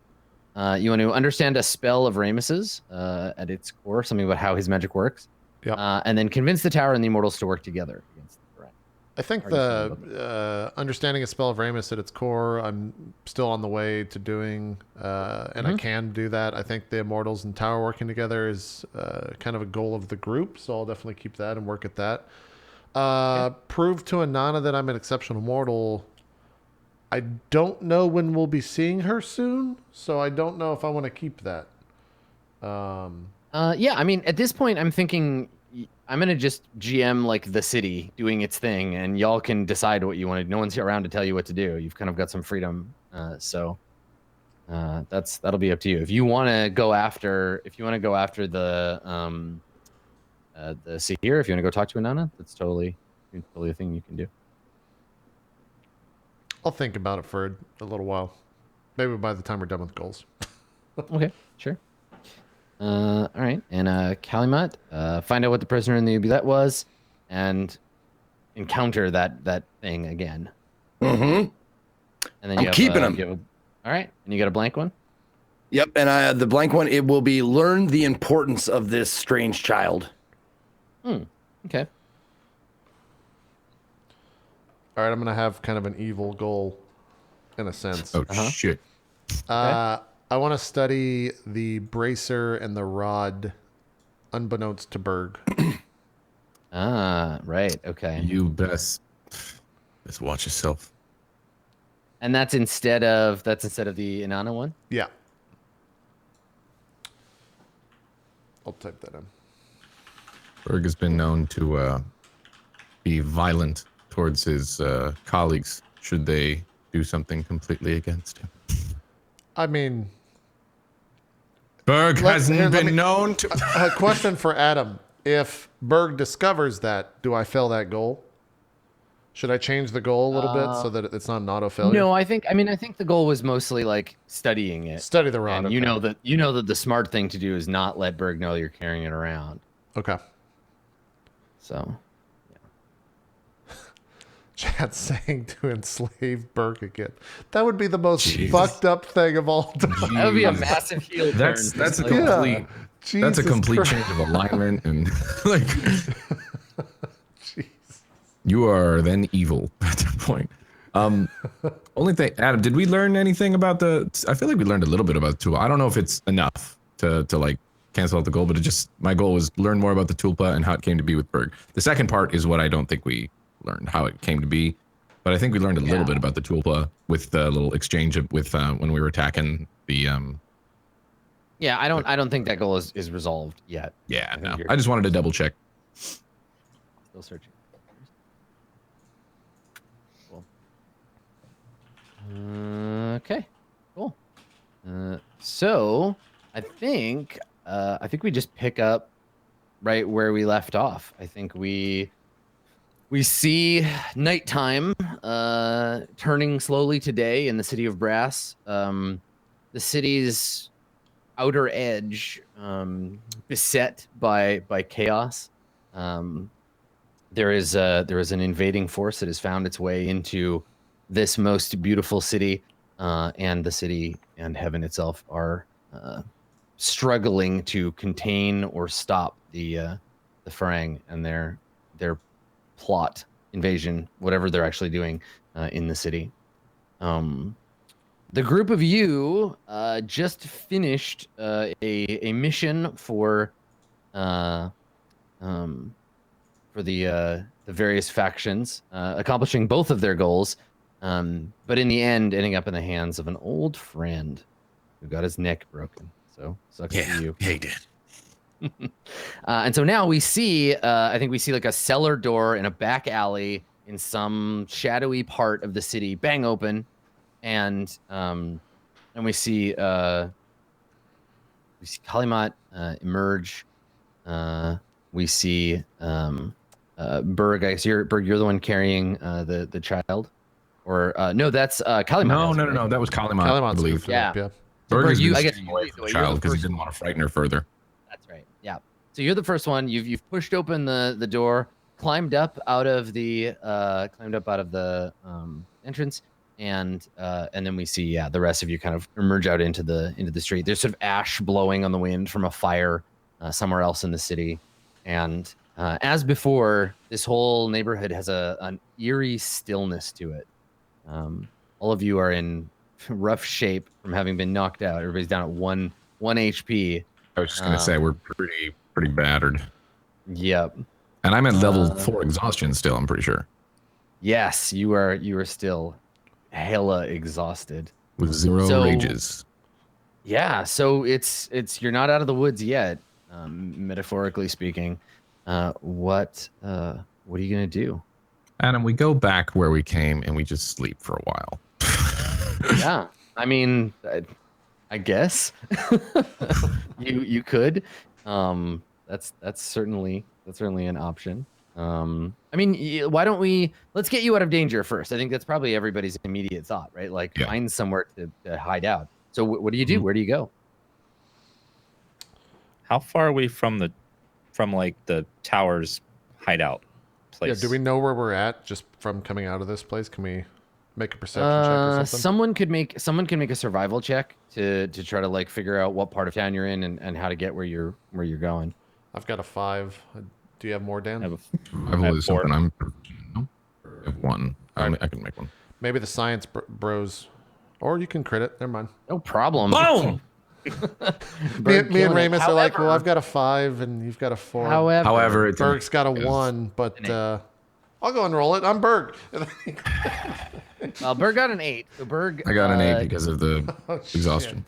You want to understand a spell of Ramus's at its core, something about how his magic works. Yep. And then convince the tower and the immortals to work together against the threat. I think How are you feeling the understanding a spell of Ramus at its core, I'm still on the way to doing, and I can do that. I think the Immortals and Tower working together is kind of a goal of the group, so I'll definitely keep that and work at that. Prove to Inanna that I'm an exceptional mortal. I don't know when we'll be seeing her soon, so I don't know if I want to keep that. Yeah, I mean, at this point, I'm thinking I'm gonna just GM like the city doing its thing, and y'all can decide what you want to do. No one's around to tell you what to do. You've kind of got some freedom, so that'll be up to you. If you want to go after, the Seer, if you want to go talk to Inanna, that's totally a thing you can do. I'll think about it for a little while. Maybe by the time we're done with goals. Okay, sure. All right, and Calumet, find out what the prisoner in the oubliette was, and encounter that thing again. Mm-hmm. And then I'm keeping them. All right, and you got a blank one. Yep, and the blank one, it will be learn the importance of this strange child. Okay. All right, I'm gonna have kind of an evil goal, in a sense. Oh shit. I want to study the bracer and the rod, unbeknownst to Berg. Right. Okay. You best watch yourself. And that's instead of the Inanna one. Yeah. I'll type that in. Berg has been known to be violent towards his colleagues should they do something completely against him. I mean, Berg hasn't let been me- known to. a question for Adam. If Berg discovers that, do I fail that goal? Should I change the goal a little bit so that it's not an auto failure? No, I think the goal was mostly like studying it. Study the rod. And you okay. know that the smart thing to do is not let Berg know you're carrying it around. Okay. So, Chad's saying to enslave Berg again. That would be the most Jesus. fucked up thing of all time. that would be a massive heel turn. That's a Just like- complete. That's a Jesus complete Christ. change of alignment and like Jeez. you are then evil at that point. Only thing, Adam, did we learn anything about the? I feel like we learned a little bit about the tool. I don't know if it's enough to like cancel out the goal, but it just my goal was learn more about the Tulpa and how it came to be with Berg. The second part is what I don't think we learned how it came to be, but I think we learned a little bit about the Tulpa with the little exchange with when we were attacking the. Yeah, I don't think that goal is resolved yet. Yeah, think no. you're- I just wanted to double check. Still searching. Okay, cool. So I think we just pick up right where we left off. I think we see nighttime turning slowly to day in the city of Brass. The city's outer edge beset by chaos. There is an invading force that has found its way into this most beautiful city, and the city and heaven itself are struggling to contain or stop the Farang and their plot invasion, whatever they're actually doing in the city. The group of you just finished a mission for the various factions, accomplishing both of their goals, but in the end, ending up in the hands of an old friend who got his neck broken. So sucks for you. Yeah, he did. And so now we see, I think we see like a cellar door in a back alley in some shadowy part of the city, bang open, and we see Kalimat emerge. We see Berg. I guess you're the one carrying the child, or no, that's Kalimat. No. That was Kalimat, I Kalimat's believe. goofing up, yeah. Berg Berg, is you- I I guess guess you away lead from the way. the You're child the because he first didn't want to frighten her further. That's right. Yeah. So you're the first one. You've pushed open the door, climbed up out of the entrance, and then we see the rest of you kind of emerge out into the street. There's sort of ash blowing on the wind from a fire somewhere else in the city, and as before, this whole neighborhood has an eerie stillness to it. All of you are in rough shape from having been knocked out. Everybody's down at one HP. I was just gonna say we're pretty battered, Yep. and I'm at level 4 exhaustion still. I'm pretty sure Yes, you are still hella exhausted. with 0 So- rages. Yeah, so it's you're not out of the woods yet, metaphorically speaking. What are you gonna do? Adam, we go back where we came and we just sleep for a while. Yeah, I mean, I guess you could. That's certainly an option. I mean, why don't let's get you out of danger first. I think that's probably everybody's immediate thought, right? Like Yeah. find somewhere to hide out. So what do you do? Where do you go? How far are we from the tower's hideout Yeah, place? do we know where we're at just from coming out of this place? Can we make a perception check or something? Someone can make a survival check to try to like figure out what part of town you're in and how to get where you're going. I've got a 5. Do you have more, Dan? I have Survival is 4. something I'm. No, I have 1. I can make 1. Maybe the science bros, or you can crit it. Never mind. No problem. Boom. Me Berg and killing it. Ramus are like, well, However- I've got a 5 and you've got a 4. However, it's Berg's got a 1, but I'll go and roll it. I'm Berg. Well, Berg got an 8. So Berg, I got an 8 because of the Oh, exhaustion.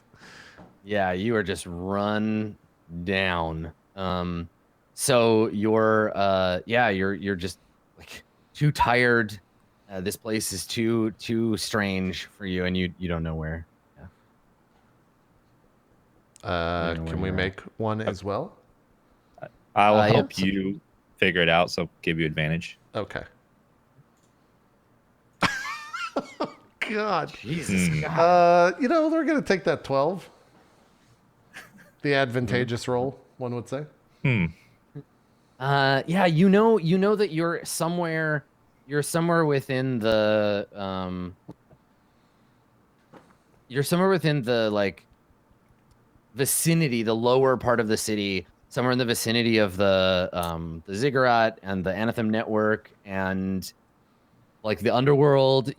yeah, you are just run down. So you're you're just like too tired. This place is too strange for you, and you don't know where. Can we make one as well? I will yeah. help you figure it out, so give you advantage. Okay. God. Jesus Hmm. God. We're gonna take that 12. The advantageous roll, one would say. Yeah, you know that you're somewhere within the like vicinity, the lower part of the city, somewhere in the vicinity of the ziggurat and the Anathem network and like the underworld.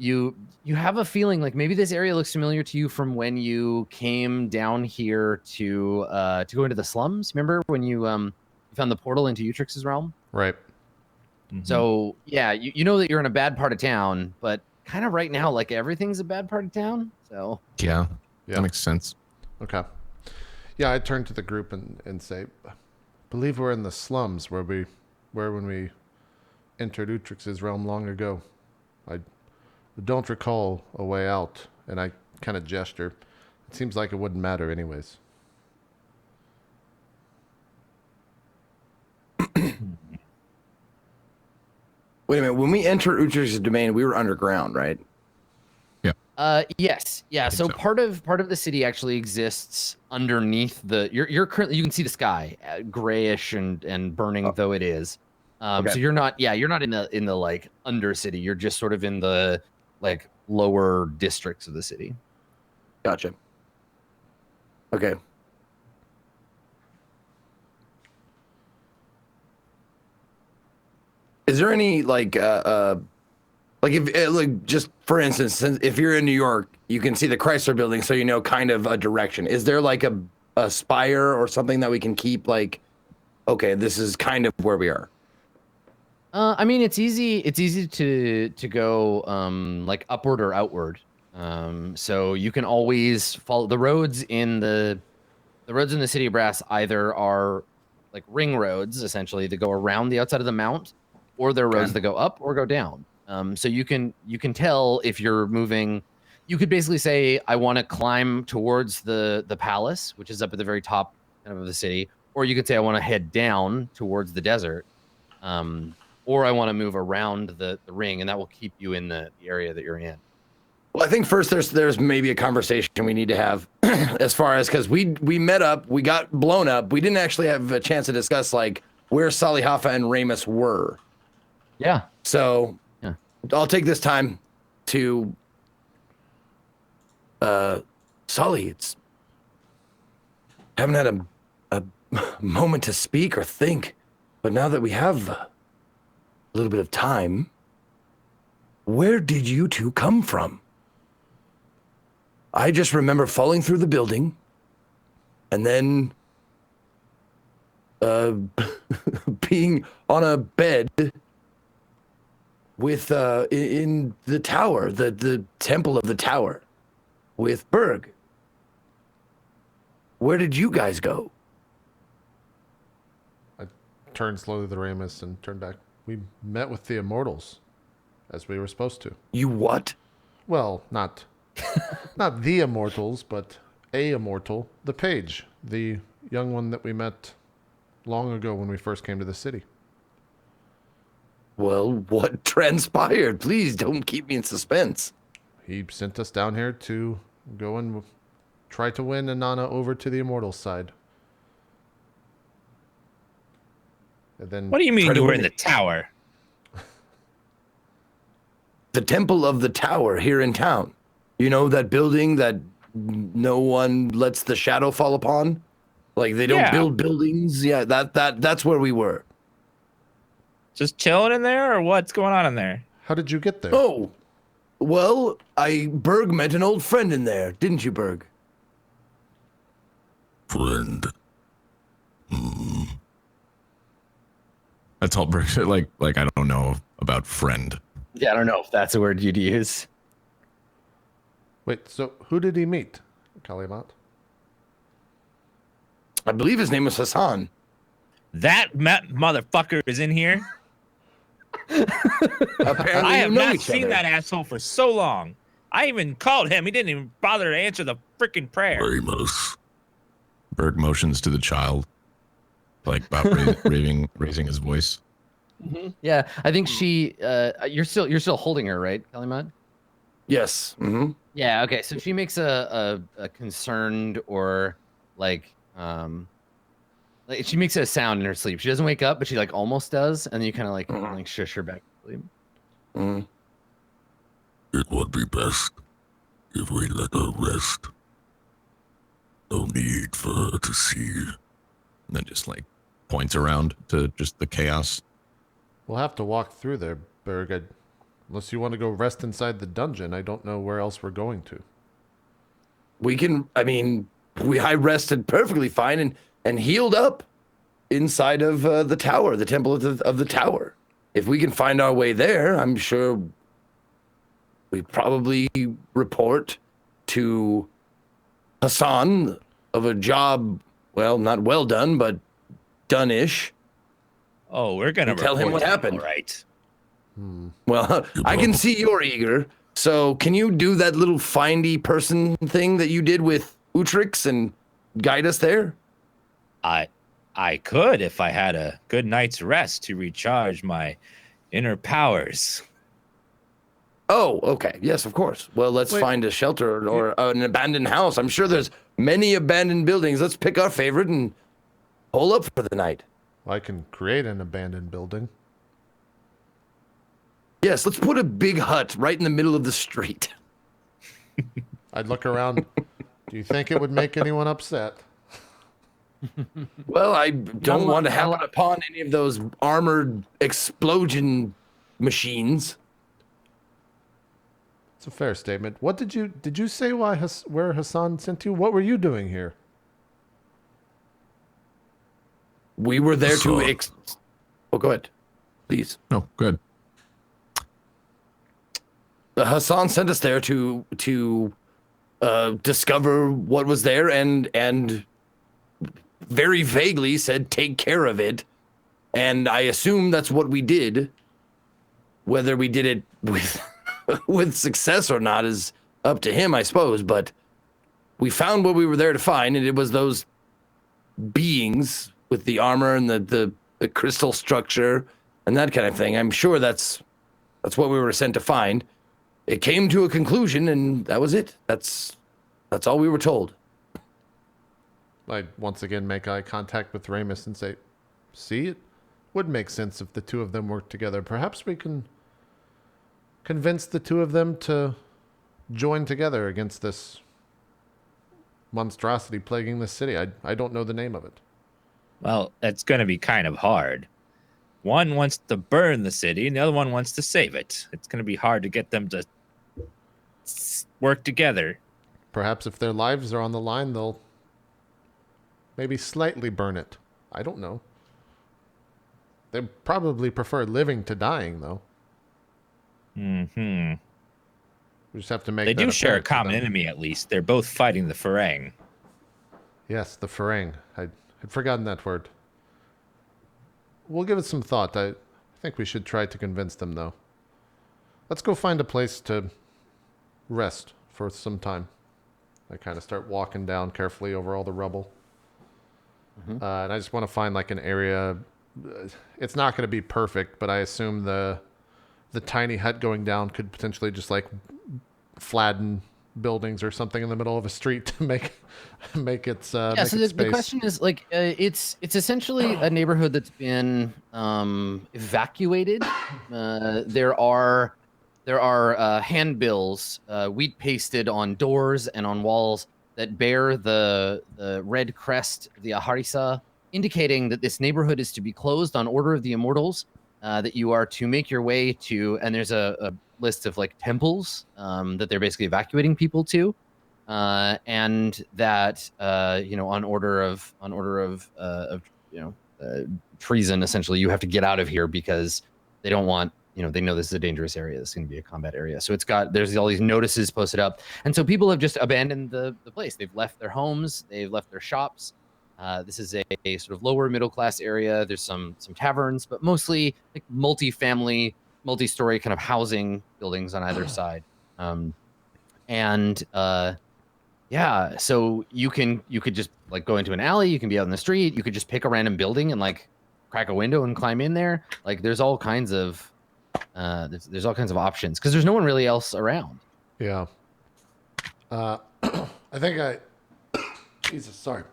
You have a feeling like maybe this area looks familiar to you from when you came down here to go into the slums. Remember when you found the portal into Utrix's realm? Right. So yeah, you know that you're in a bad part of town, but kind of right now, like everything's a bad part of town. So Yeah, Yeah. that makes sense. Okay. Yeah, I turn to the group and say, believe we're in the slums where when we entered Utrix's realm long ago. don't recall a way out. And I kind of gesture. It seems like it wouldn't matter anyways. Wait a minute. When we entered Utrecht's domain, we were underground, right? Yes. Yeah. So, so. part of the city actually exists underneath the. You're currently, you can see the sky, grayish and burning though it is. Okay. So you're not in the like undercity. You're just sort of in the like lower districts of the city. Gotcha. Okay. Is there any like if like just for instance, if you're in New York, you can see the Chrysler Building, so you know kind of a direction. Is there like a spire or something that we can keep like, okay, this is kind of where we are? I mean, it's easy to go like upward or outward. So you can always follow the roads in the city of Brass. Either are like ring roads essentially that go around the outside of the mount, or they're roads that go up or go down. So you can tell if you're moving. You could basically say, I want to climb towards the palace, which is up at the very top kind of the city, or you could say I want to head down towards the desert, or I want to move around the ring, and that will keep you in the area that you're in. Well, I think first there's maybe a conversation we need to have as far as, because we met up, we got blown up, we didn't actually have a chance to discuss like where Salihafa and Ramus were. Yeah. So yeah. I'll take this time to Sully, it's haven't had a moment to speak or think, but now that we have a little bit of time, where did you two come from? I just remember falling through the building and then being on a bed with in the tower, the temple of the tower with Berg. Where did you guys go? I turned slowly to the Ramus and turned back. We met with the immortals, as we were supposed to. You what? Well, not the immortals, but a immortal, the page, the young one that we met long ago when we first came to the city. Well, what transpired? Please don't keep me in suspense. He sent us down here to go and try to win Inanna over to the immortals side. And then What do you mean Try to you were win in the it. tower? The temple of the tower here in town. You know that building that no one lets the shadow fall upon? Like they don't Yeah. build buildings. Yeah, that's where we were. Just chilling in there, or what's going on in there? how did you get there? Oh, well, Berg met an old friend in there, didn't you, Berg? Friend. That's all Berg. Like I don't know about friend. Yeah, I don't know if that's a word you'd use. Wait, so who did he meet? Kalimat? I believe his name was Hassan. That motherfucker is in here. Apparently, I have you know not each seen other. that asshole for so long. I even called him. He didn't even bother to answer the freaking prayer. Ramus. Berg motions to the child, like about raising his voice. Yeah, I think she. You're still holding her, right, Kalimat? Yes. Mm-hmm. Yeah. Okay. So she makes a concerned or like she makes a sound in her sleep. She doesn't wake up, but she like almost does, and then you kind of like shush her back to sleep. Mm-hmm. It would be best if we let her rest. No need for her to see. And then just like points around to just the chaos. We'll have to walk through there, Berg. Unless you want to go rest inside the dungeon, I don't know where else we're going to. We can. I mean, I rested perfectly fine and healed up inside of the tower, the temple of the tower. If we can find our way there, I'm sure we probably report to Hassan of a job, well, not well done, but done-ish. Oh, we're gonna Tell him report what to happened. All right. Well, I can see you're eager. So can you do that little findy person thing that you did with Utrix and guide us there? I could if I had a good night's rest to recharge my inner powers. Oh, okay. Yes, of course. Well, let's Wait. find a shelter or an abandoned house. I'm sure there's many abandoned buildings. Let's pick our favorite and hole up for the night. I can create an abandoned building. Yes, let's put a big hut right in the middle of the street. I'd look around. Do you think it would make anyone upset? Well, I don't want to happen upon any of those armored explosion machines. It's a fair statement. What did you say where Hassan sent you? What were you doing here? We were there to Hassan. Oh, go ahead. Please. Oh, good. Hassan sent us there to discover what was there and very vaguely said take care of it, and I assume that's what we did. Whether we did it with with success or not is up to him, I suppose, but we found what we were there to find, and it was those beings with the armor and the crystal structure and that kind of thing. I'm sure that's what we were sent to find. It came to a conclusion, and that was it. That's all we were told. I once again make eye contact with Ramus and say, see, it would make sense if the two of them worked together. Perhaps we can convince the two of them to join together against this monstrosity plaguing this city. I don't know the name of it. Well, it's going to be kind of hard. One wants to burn the city, and the other one wants to save it. It's going to be hard to get them to work together. Perhaps if their lives are on the line, they'll maybe slightly burn it. I don't know. They probably prefer living to dying, though. Mm-hmm. We just have to make They that do share a apparent to common them. enemy, at least. They're both fighting the Farang. Yes, the Farang. I'd forgotten that word. We'll give it some thought. I think we should try to convince them, though. Let's go find a place to rest for some time. I kind of start walking down carefully over all the rubble. And I just want to find like an area. It's not going to be perfect, but I assume the tiny hut going down could potentially just like flatten buildings or something in the middle of a street to make its Yeah, make so its the space. question is like it's essentially a neighborhood that's been evacuated. There are handbills wheat pasted on doors and on walls that bear the red crest of the Aharisa, indicating that this neighborhood is to be closed on order of the Immortals, that you are to make your way to, and there's a list of like temples that they're basically evacuating people to, and that on order of treason, essentially, you have to get out of here because they don't want. They know this is a dangerous area. This is going to be a combat area. So there's all these notices posted up. And so people have just abandoned the place. They've left their homes. They've left their shops. This is a sort of lower middle class area. There's some taverns, but mostly like multi-family, multi-story kind of housing buildings on either side. So you could just like go into an alley. You can be out in the street. You could just pick a random building and like crack a window and climb in there. Like there's all kinds of there's all kinds of options because there's no one really else around. Yeah. I think Jesus, sorry.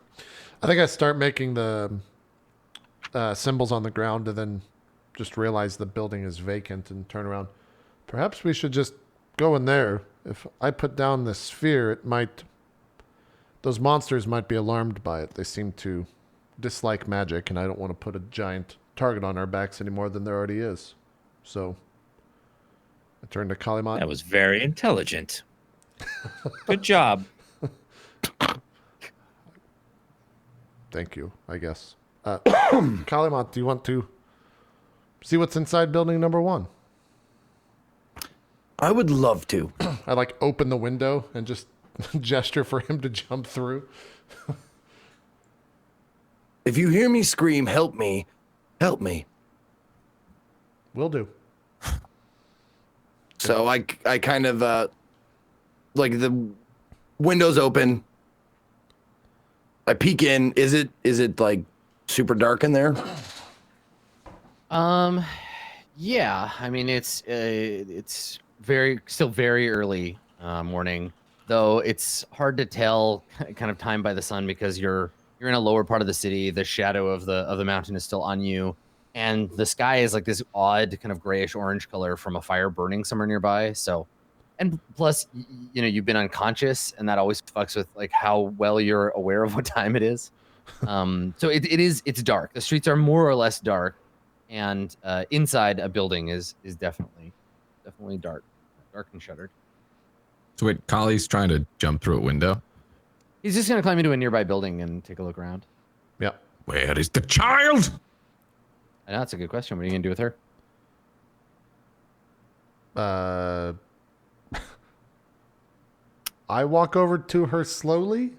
I think I start making the symbols on the ground and then just realize the building is vacant and turn around. Perhaps we should just go in there. If I put down the sphere, those monsters might be alarmed by it. They seem to dislike magic, and I don't want to put a giant target on our backs any more than there already is. So I turn to Kalimat. That was very intelligent. Good job. Thank you, I guess. Kalimat, do you want to see what's inside building number 1? I would love to. I like open the window and just gesture for him to jump through. If you hear me scream, help me, help me. Will do. So I kind of like the window's open. I peek in. Is it like super dark in there? Yeah. I mean, it's still very early morning, though it's hard to tell kind of time by the sun because you're in a lower part of the city. The shadow of the mountain is still on you, and the sky is like this odd kind of grayish orange color from a fire burning somewhere nearby. So, and plus, you know, you've been unconscious, and that always fucks with like how well you're aware of what time it is. So it's dark. The streets are more or less dark, and inside a building is definitely dark and shuttered. So wait, Collie's trying to jump through a window. He's just gonna climb into a nearby building and take a look around. Yep. Where is the child? I know that's a good question. What are you gonna do with her? I walk over to her slowly.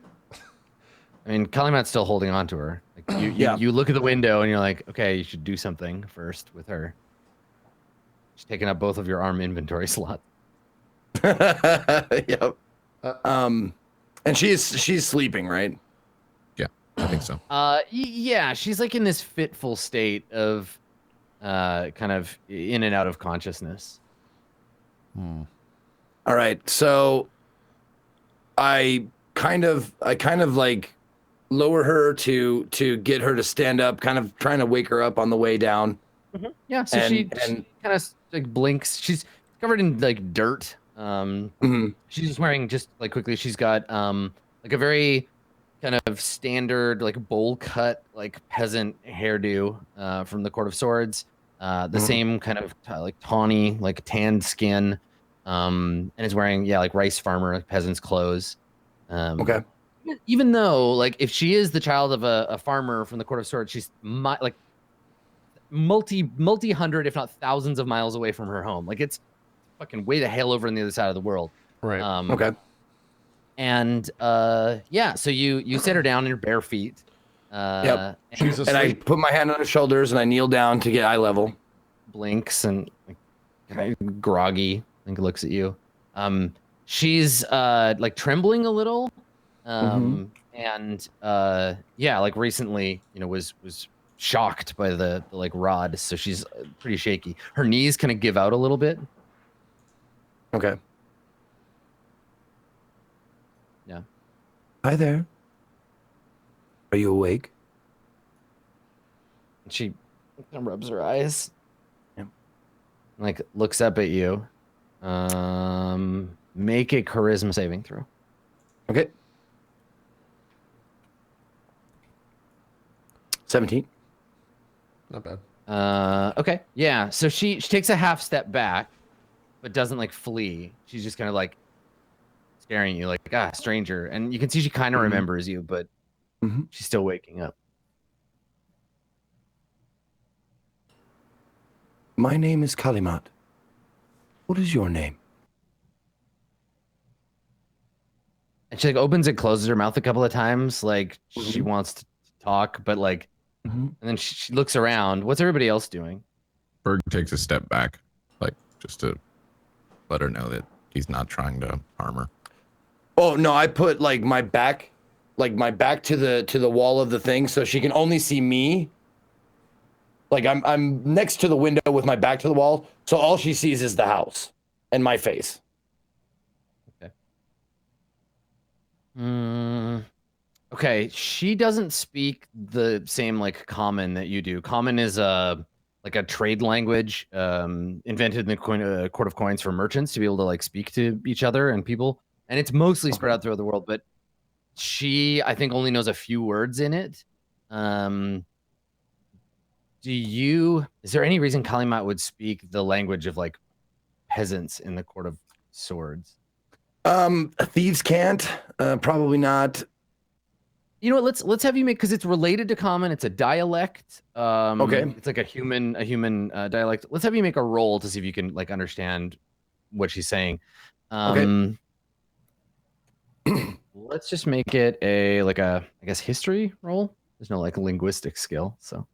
I mean, Kalimat's still holding on to her. Like you look at the window and you're like, okay, you should do something first with her. She's taking up both of your arm inventory slots. Yep. And she's sleeping, right? Yeah, I think so. Yeah, she's like in this fitful state of kind of in and out of consciousness. All right, so I kind of like lower her to get her to stand up, kind of trying to wake her up on the way down. Yeah, so she kind of like blinks. She's covered in like dirt. She's just wearing, just like quickly, she's got like a very kind of standard like bowl cut like peasant hairdo from the Court of Swords. The same kind of like tawny like tanned skin, and is wearing like rice farmer like peasant's clothes. Okay. Even though like if she is the child of a farmer from the Court of Swords, she's like multi hundred if not thousands of miles away from her home. Like it's fucking way the hell over on the other side of the world. Right. Okay. And yeah, so you sit her down in your bare feet. Yep. She's And I asleep. put my hand on her shoulders and I kneel down to get eye level. Blinks and like, kind of groggy. I think looks at you. She's like trembling a little. And yeah, like recently, you know, was shocked by the like rod, so she's pretty shaky. Her knees kind of give out a little bit. Okay. Yeah. Hi there. Are you awake? She kind of rubs her eyes. Yeah. Like looks up at you. Make a charisma saving throw. Okay. 17. Not bad. Okay. Yeah. So she takes a half step back, but doesn't like flee. She's just kind of like staring at you like, stranger. And you can see she kind of remembers you, but she's still waking up. My name is Kalimat. What is your name? And she like opens and closes her mouth a couple of times, like she wants to talk, but like, and then she looks around. What's everybody else doing? Berg takes a step back, like just to let her know that he's not trying to harm her. Oh no, I put like my back to the wall of the thing so she can only see me. Like I'm next to the window with my back to the wall, so all she sees is the house and my face. Okay. Okay, she doesn't speak the same like common that you do. Common is like a trade language invented in the Court of Coins for merchants to be able to like speak to each other and people, and it's mostly spread out throughout the world. But she, I think, only knows a few words in it. Is there any reason Kalimat would speak the language of like peasants in the Court of Swords? Thieves can't. Probably not. You know what? Let's have you make, because it's related to common. It's a dialect. Okay. It's like a human dialect. Let's have you make a roll to see if you can like understand what she's saying. Okay. Let's just make it a like a I guess history roll. There's no like linguistic skill, so.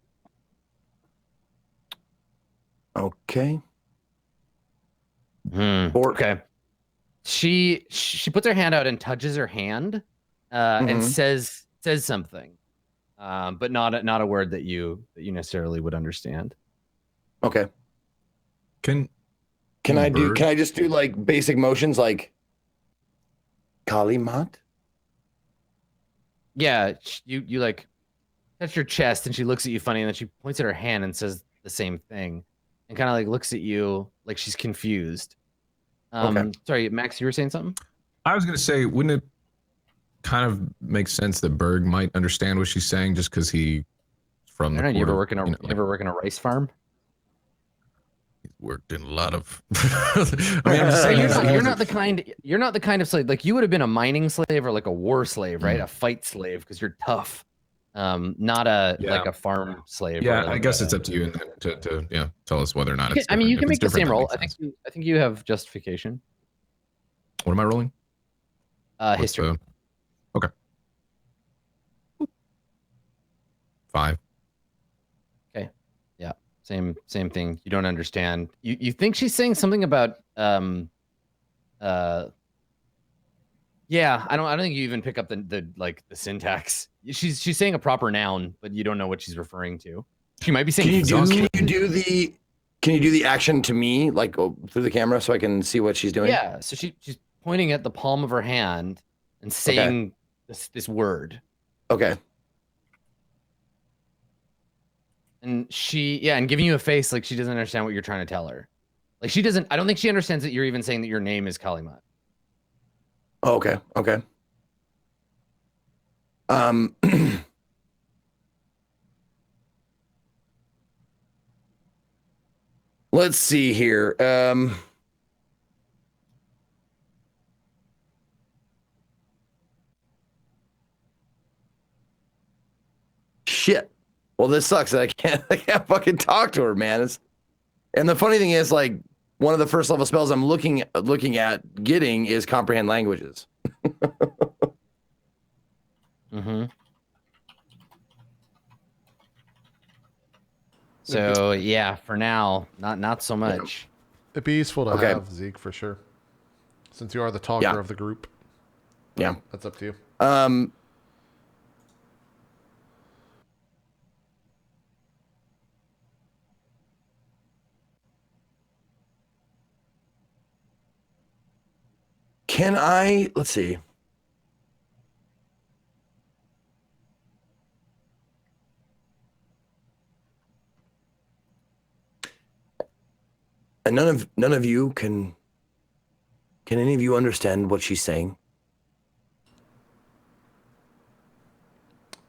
Okay. Okay. She puts her hand out and touches her hand, and says something, but not a word that you necessarily would understand. Okay. Can Can bird? I just do like basic motions like Kalimat? Yeah, you like touch your chest, and she looks at you funny, and then she points at her hand and says the same thing, and kind of like looks at you like she's confused. Okay. Sorry, Max, you were saying something? I was gonna say, wouldn't it kind of make sense that Berg might understand what she's saying just because he's from the You ever quarter? work in a you ever work in a rice farm? He's worked in a lot of. I mean, I'm just saying. You're not the kind of slave, like you would have been a mining slave or like a war slave, right? A fight slave, because you're tough. Not like a farm slave. Yeah, or like I guess it's up to you and to tell us whether or not it's. I mean, you different. can If make it's the different, same that roll. makes sense. I think you have justification. What am I rolling? What's History. Okay. 5. Okay. Yeah. Same thing. You don't understand. You think she's saying something about yeah, I don't think you even pick up the syntax. She's saying a proper noun, but you don't know what she's referring to. She might be saying Can you do the action to me, like through the camera, so I can see what she's doing? Yeah, so she's pointing at the palm of her hand and saying this word. Okay. And and giving you a face like she doesn't understand what you're trying to tell her. Like I don't think she understands that you're even saying that your name is Kalimat. Oh, okay. Okay. Let's see here. Shit. Well, this sucks that I can't fucking talk to her, man. And the funny thing is, like, one of the first level spells I'm looking at getting is comprehend languages. So yeah, for now, not so much. It'd be useful to have Zeke for sure, since you are the talker of the group. But yeah, that's up to you. Can I? Let's see. And none of you can any of you understand what she's saying?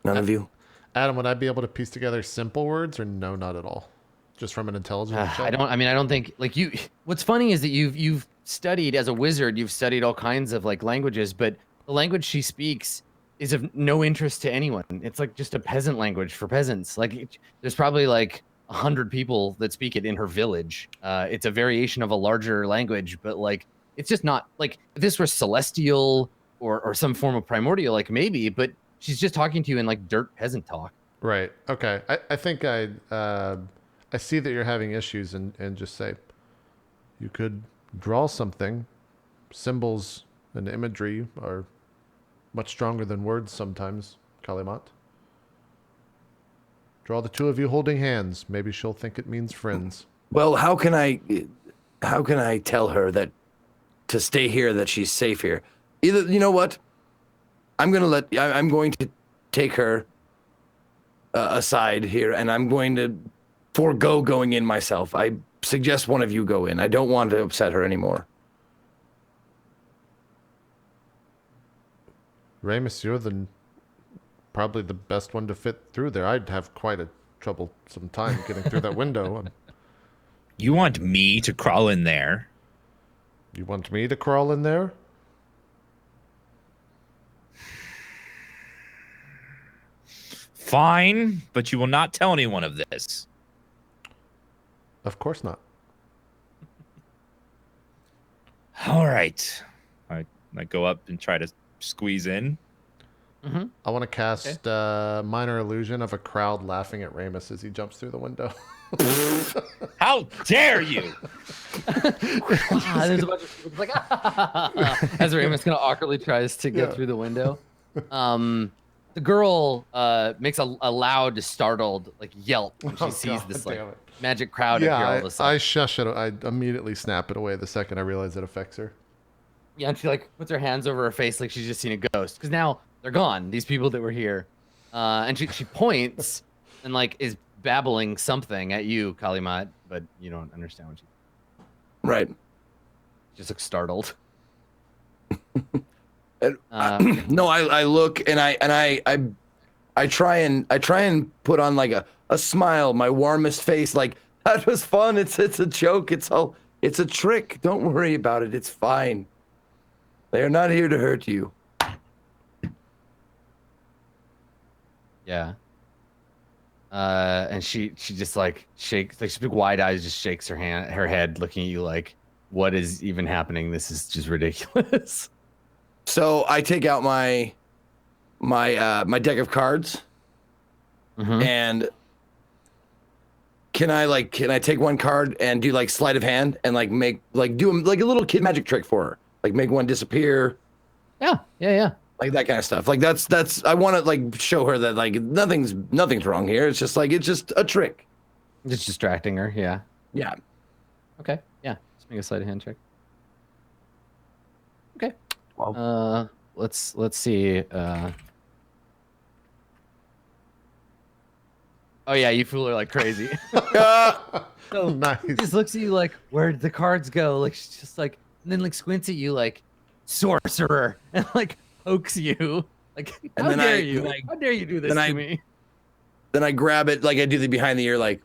None of you? Adam, would I be able to piece together simple words or no, not at all? Just from an intelligence check? I don't think like you. What's funny is that you've studied as a wizard. You've studied all kinds of like languages, but the language she speaks is of no interest to anyone. It's like just a peasant language for peasants. Like there's probably like 100 people that speak it in her village. It's a variation of a larger language, but like it's just not like if this were celestial or some form of primordial, like maybe, but she's just talking to you in like dirt peasant talk. Right. Okay. I think I see that you're having issues and just say you could draw something. Symbols and imagery are much stronger than words sometimes, Kalimat. Draw the two of you holding hands. Maybe she'll think it means friends. Well, how can I tell her that to stay here, that she's safe here? Either, you know what? I'm going to take her aside here, and I'm going to forego going in myself. I suggest one of you go in. I don't want to upset her anymore. Ramus, you're probably the best one to fit through there. I'd have quite a troublesome time getting through that window. You want me to crawl in there? You want me to crawl in there? Fine, but you will not tell anyone of this. Of course not. All right. I go up and try to squeeze in. I want to cast minor illusion of a crowd laughing at Ramus as he jumps through the window. How dare you? There's a bunch of people just like as Ramus kind of awkwardly tries to get through the window. The girl makes a loud, startled like yelp when she sees this like magic crowd appear all of a sudden. I shush it. I immediately snap it away the second I realize it affects her. Yeah, and she like puts her hands over her face like she's just seen a ghost because now they're gone. These people that were here, and she points and like is babbling something at you, Kalimat, but you don't understand what she. Right. Just looks startled. No, I look and I try and put on like a smile, my warmest face, like that was fun. It's a joke. It's a trick. Don't worry about it. It's fine. They are not here to hurt you. Yeah. And she just like shakes, like big wide eyes, just shakes her head, looking at you like, what is even happening? This is just ridiculous. So I take out my deck of cards, and can I take one card and do like sleight of hand and like do like a little kid magic trick for her, like make one disappear. Yeah. Like that kind of stuff. Like that's I want to like show her that like nothing's wrong here. It's just a trick. Just distracting her. Yeah. Yeah. Okay. Yeah. Just make a sleight of hand check. Okay. Well, let's see. Oh yeah, you fool her like crazy. So Nice. she just looks at you like, where'd the cards go? Like she's just like, and then like squints at you like, sorcerer, and like pokes you. Like, And how then dare I- you? then I- How dare you do this then to I- me? then I grab it like I do the behind the ear, like,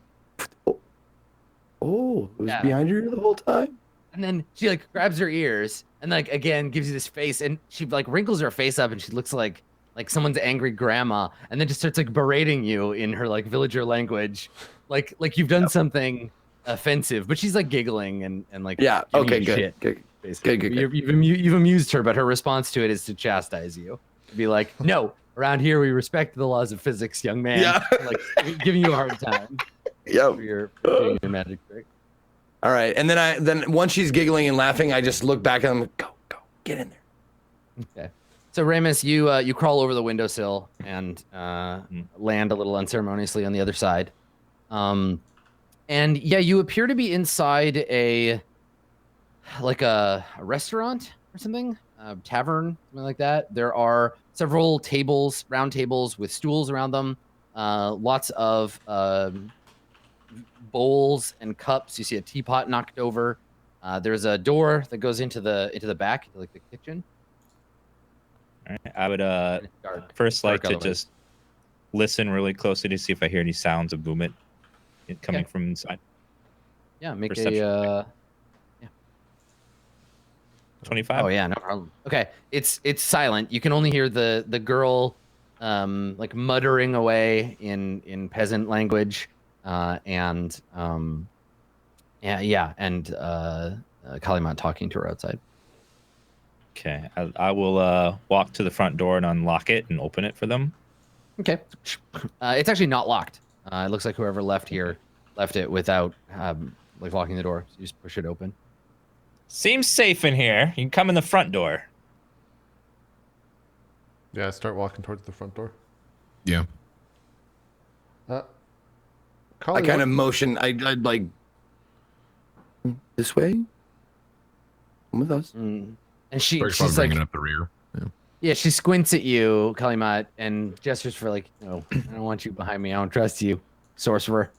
oh, it was Yeah. behind your ear the whole time. And then she like grabs her ears and like again gives you this face, and she like wrinkles her face up, and she looks like someone's angry grandma, and then just starts like berating you in her like villager language, like you've done something offensive. But she's like giggling and like Yeah. giving Okay. you Good. shit, Good. basically. Good. You've amused her, but her response to it is to chastise you, to be like, no, around here we respect the laws of physics, young man. Yeah. Like giving you a hard time Yep. for your doing your magic trick. All right. And then once she's giggling and laughing, I just look back at them. Go. Get in there. Okay. So Ramus, you crawl over the windowsill and land a little unceremoniously on the other side. And yeah, you appear to be inside a restaurant or something, a tavern, something like that. There are several tables, round tables with stools around them, lots of bowls and cups. You see a teapot knocked over. There's a door that goes into the back, like the kitchen. All right. I would And it's dark. first like Dark to otherwise. just listen really closely to see if I hear any sounds of movement coming Okay. from inside. Yeah, make Perception a 25. Oh yeah, no problem. Okay, it's silent. You can only hear the girl like muttering away in peasant language, and Kalimat talking to her outside. Okay. I will walk to the front door and unlock it and open it for them. Okay, it's actually not locked. It looks like whoever left here left it without like locking the door. So you just push it open. Seems safe in here. You can come in the front door. Yeah, start walking towards the front door. Yeah. Colin, I kind of motion. I'd like this way. Come with us. And First she's one like, bringing up the rear. Yeah. yeah, she squints at you, Kalimat, and gestures for like, no, I don't want you behind me. I don't trust you, sorcerer,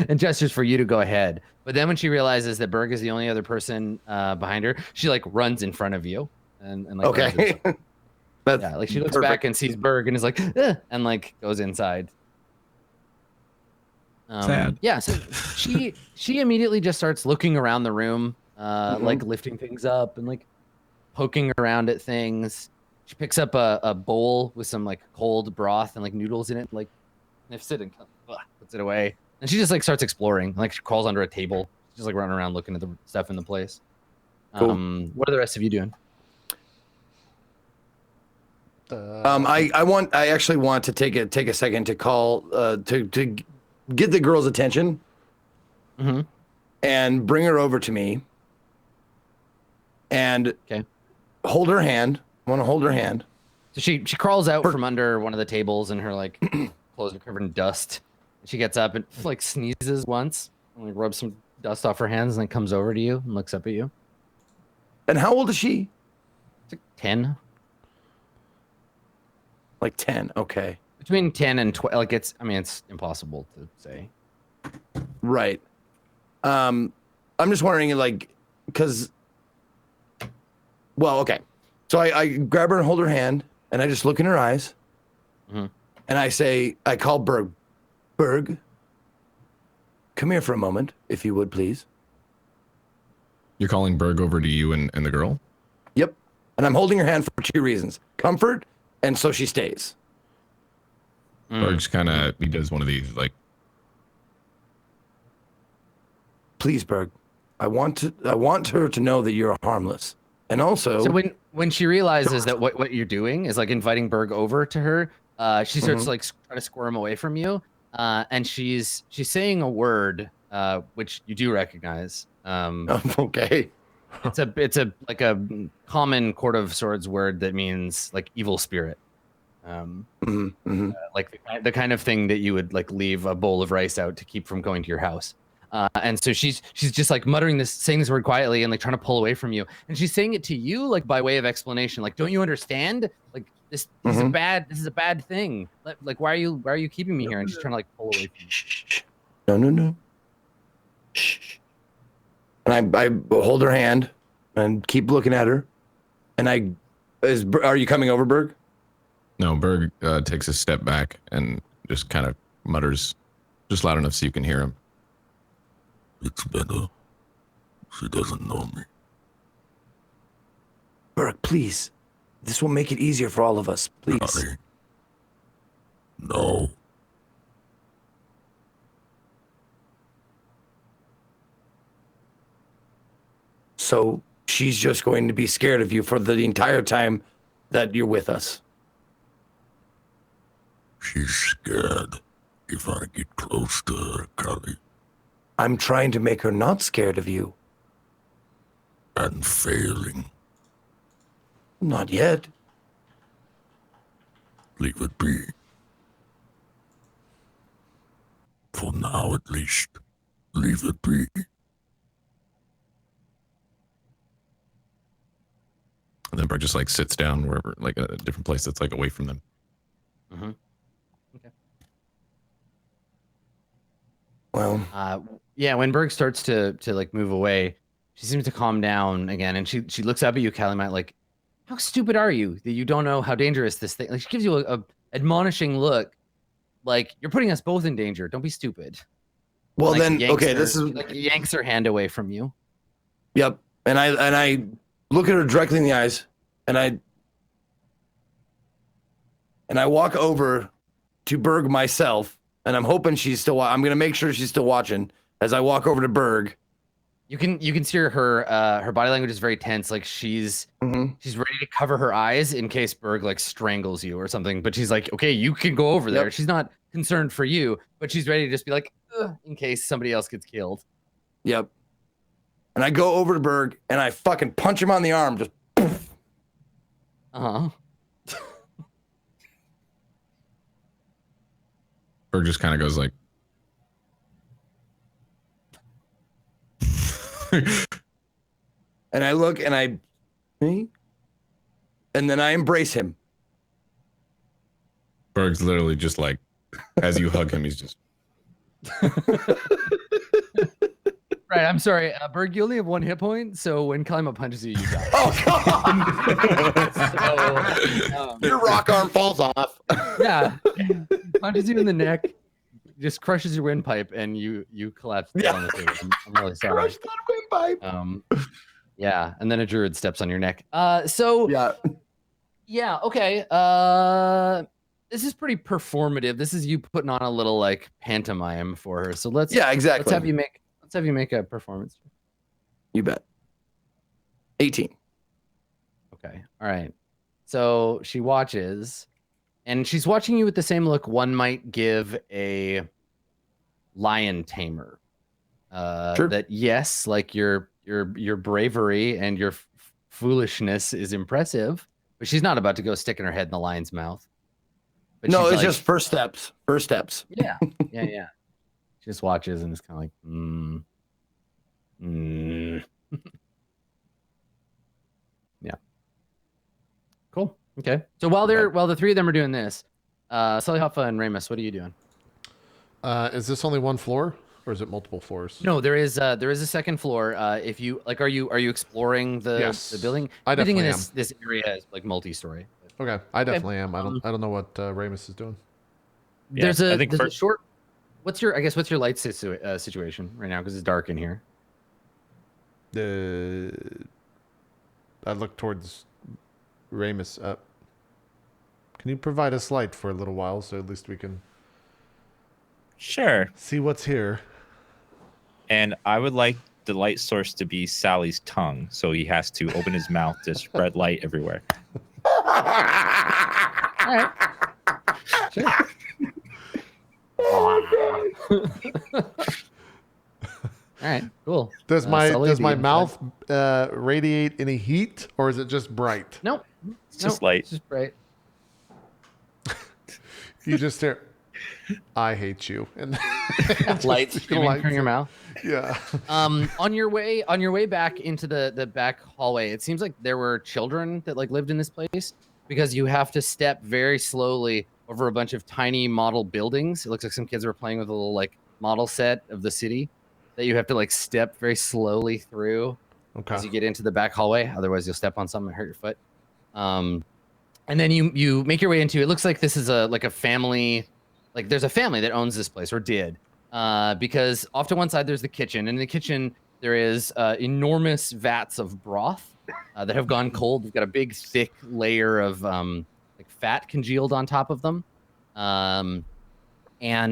and gestures for you to go ahead. But then when she realizes that Berg is the only other person behind her, she like runs in front of you and like Okay. That's yeah, like she looks perfect. back and sees Berg and is like, "Ugh," and like goes inside. Sad. Yeah, so she immediately just starts looking around the room, like lifting things up and like poking around at things. She picks up a bowl with some like cold broth and like noodles in it, like sniffs it and puts it away. And she just like starts exploring. Like she crawls under a table, just like running around looking at the stuff in the place. Cool. What are the rest of you doing? I actually want to take a second to call to get the girl's attention and bring her over to me and hold her hand. I want to hold her hand. So she crawls out from under one of the tables and her like clothes are covered in dust. She gets up and like sneezes once and like rubs some dust off her hands and then comes over to you and looks up at you. And how old is she? It's like 10. Like 10. Okay. Between 10 and 12. Like it's impossible to say. Right. I'm just wondering, like, because. Well, okay. So I grab her and hold her hand, and I just look in her eyes, and I call Berg. Berg, come here for a moment, if you would, please. You're calling Berg over to you and the girl? Yep. And I'm holding her hand for 2 reasons. Comfort, and so she stays. Berg's he does one of these, like... Please, Berg. I want her to know that you're harmless. And also... So when she realizes that what you're doing is like inviting Berg over to her, she starts to like try to squirm away from you. And she's saying a word, which you do recognize. Okay. It's a like a common Court of Swords word that means like evil spirit. Like the kind of thing that you would like leave a bowl of rice out to keep from going to your house. And so she's just like saying this word quietly and like trying to pull away from you. And she's saying it to you like by way of explanation. Like, don't you understand? Like this is a bad thing. Like, why are you keeping me here? And she's trying to like pull away from you. No. Shh. And I hold her hand and keep looking at her. And are you coming over, Berg? No, Berg takes a step back and just kind of mutters, just loud enough so you can hear him. It's better. She doesn't know me. Berg, please. This will make it easier for all of us. Please. Johnny. No. So she's just going to be scared of you for the entire time that you're with us. She's scared if I get close to her, Kali. I'm trying to make her not scared of you. And failing. Not yet. Leave it be. For now, at least. Leave it be. And then Berg just like sits down wherever, like a different place that's like away from them. Okay. Well, yeah, when Berg starts to like move away, she seems to calm down again, and she looks up at you, Calumet, like, how stupid are you that you don't know how dangerous this thing? Like, she gives you a admonishing look, like, you're putting us both in danger. Don't be stupid. well Like, then, okay, this is like yanks her hand away from you. Yep. And I look at her directly in the eyes, and I walk over to Berg myself, and I'm hoping she's still. I'm gonna make sure she's still watching as I walk over to Berg. You can see her body language is very tense. Like she's ready to cover her eyes in case Berg like strangles you or something. But she's like, okay, you can go over there. Yep. She's not concerned for you, but she's ready to just be like, ugh, in case somebody else gets killed. Yep. And I go over to Berg and I fucking punch him on the arm. Just poof. Berg just kind of goes like, and I look and and then I embrace him. Berg's literally just like, as you hug him, he's just. Right, I'm sorry, Berg. You only have 1 hit point, so when Kalima punches you, you die. Oh God! Your rock arm falls off. Yeah, punches you in the neck, just crushes your windpipe, and you collapse dead on the table. I'm really sorry. Crush that windpipe. Yeah, and then a druid steps on your neck. So yeah, okay. This is pretty performative. This is you putting on a little like pantomime for her. So let's exactly. Let's have you make a performance. You bet. 18. Okay. All right. So she watches, and she's watching you with the same look one might give a lion tamer. Sure. That yes, like your bravery and your foolishness is impressive, but she's not about to go sticking her head in the lion's mouth. But No, she's it's like, just first steps. First steps. yeah. She just watches and is kind of like, yeah. Cool. Okay. So while the three of them are doing this, Sully Hoffa and Ramus, what are you doing? Is this only one floor, or is it multiple floors? No, there is a second floor. If you like, are you exploring the building? I Everything definitely in this area is like multi-story. Okay, I definitely am. I don't know what Ramus is doing. Yeah, There's a I think first, short. What's your light situation right now? Because it's dark in here. I look towards Ramus. Can you provide us light for a little while, so at least we can sure. see what's here? And I would like the light source to be Sally's tongue, so he has to open his mouth to spread light everywhere. All right. Sure. All right. Cool. Does Sully, my the mouth radiate any heat, or is it just bright? Nope. It's just light. It's just bright. You just hear, "I hate you," and Lights streaming from your mouth. Yeah. On your way back into the back hallway, it seems like there were children that like lived in this place, because you have to step very slowly over a bunch of tiny model buildings. It looks like some kids were playing with a little like model set of the city that you have to like step very slowly through as you get into the back hallway. Otherwise, you'll step on something and hurt your foot. And then you make your way into. It looks like this is a family. Like there's a family that owns this place, or did. Because off to one side there's the kitchen, and in the kitchen there is enormous vats of broth that have gone cold. We've got a big thick layer of like fat congealed on top of them, and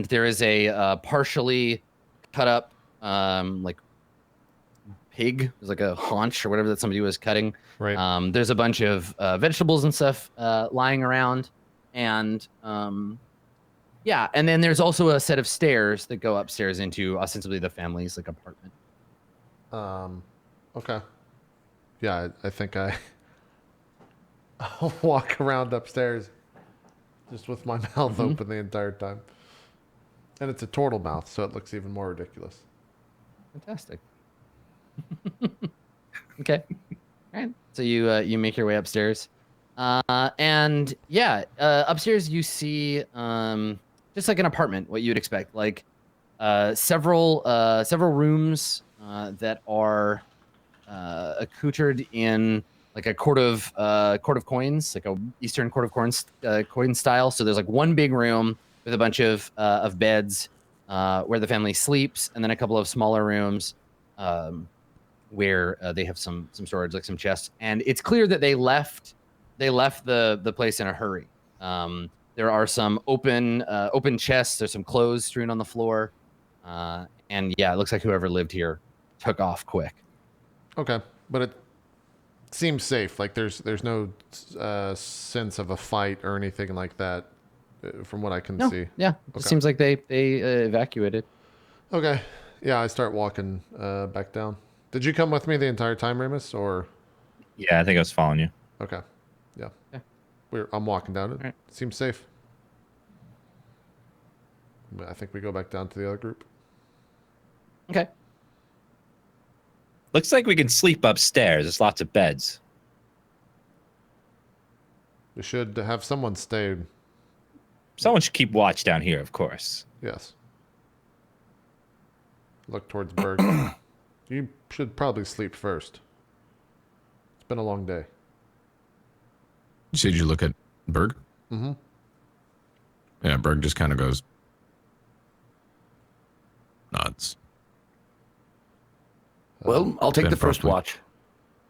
there is a partially cut up like pig. There's like a haunch or whatever that somebody was cutting. Right. There's a bunch of vegetables and stuff lying around, and yeah, and then there's also a set of stairs that go upstairs into ostensibly the family's like apartment. Okay. Yeah, I think I'll walk around upstairs just with my mouth open the entire time. And it's a turtle mouth, so it looks even more ridiculous. Fantastic. Okay. All right. So you make your way upstairs. And yeah, upstairs you see just like an apartment, what you'd expect, like several rooms that are accoutered in like a court of coins, like a Eastern court of coins coin style. So there's like one big room with a bunch of beds where the family sleeps, and then a couple of smaller rooms where they have some storage, like some chests. And it's clear that they left the place in a hurry. There are some open chests. There's some clothes strewn on the floor, and yeah, it looks like whoever lived here took off quick. Okay, but it seems safe. Like there's no sense of a fight or anything like that, from what I can see. Yeah, it seems like they evacuated. Okay, yeah, I start walking back down. Did you come with me the entire time, Ramus, or? Yeah, I think I was following you. Okay, yeah. I'm walking down it. Right. Seems safe. I think we go back down to the other group. Okay. Looks like we can sleep upstairs. There's lots of beds. We should have someone stay. Someone should keep watch down here, of course. Yes. Look towards Berg. You should probably sleep first. It's been a long day. Did you look at Berg? Mm-hmm. Yeah, Berg just kind of goes, nods. Well, I'll take Ben the first Franklin. watch.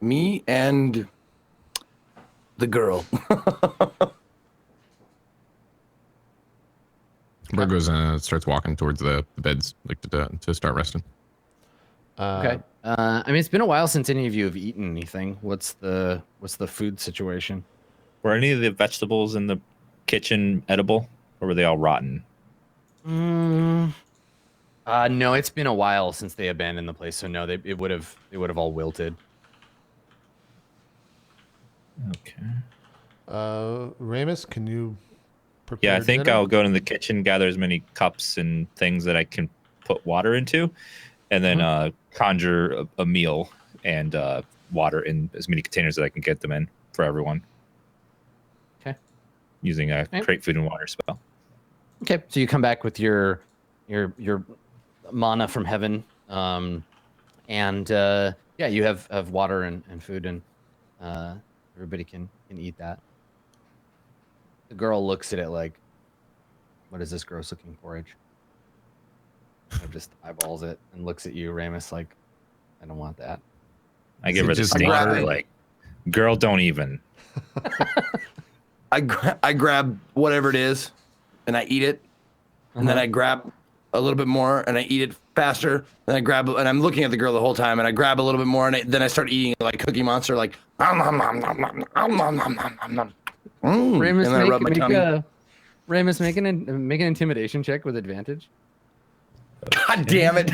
Me and the girl. Berg goes starts walking towards the beds, like to start resting. Okay. I mean, it's been a while since any of you have eaten anything. What's the food situation? Were any of the vegetables in the kitchen edible, or were they all rotten? No, it's been a while since they abandoned the place, so no, it would have all wilted. Okay. Ramus, can you prepare Yeah, I think dinner? I'll go into the kitchen, gather as many cups and things that I can put water into, and then conjure a meal and water in as many containers that I can get them in for everyone. Okay. Using a Okay. create food and water spell. Okay, so you come back with your mana from heaven, and yeah, you have water and food, and everybody can eat that. The girl looks at it like, "What is this gross-looking porridge?" And just eyeballs it and looks at you, Ramus, like, "I don't want that." I give her the just stink, water? like, girl, don't even. I grab whatever it is, and I eat it, and then I grab a little bit more, and I eat it faster. Then I grab, and I'm looking at the girl the whole time, and I grab a little bit more, and then I start eating like Cookie Monster, like Ramus, and then I rub my tongue. Ramus, make an intimidation check with advantage. God damn it!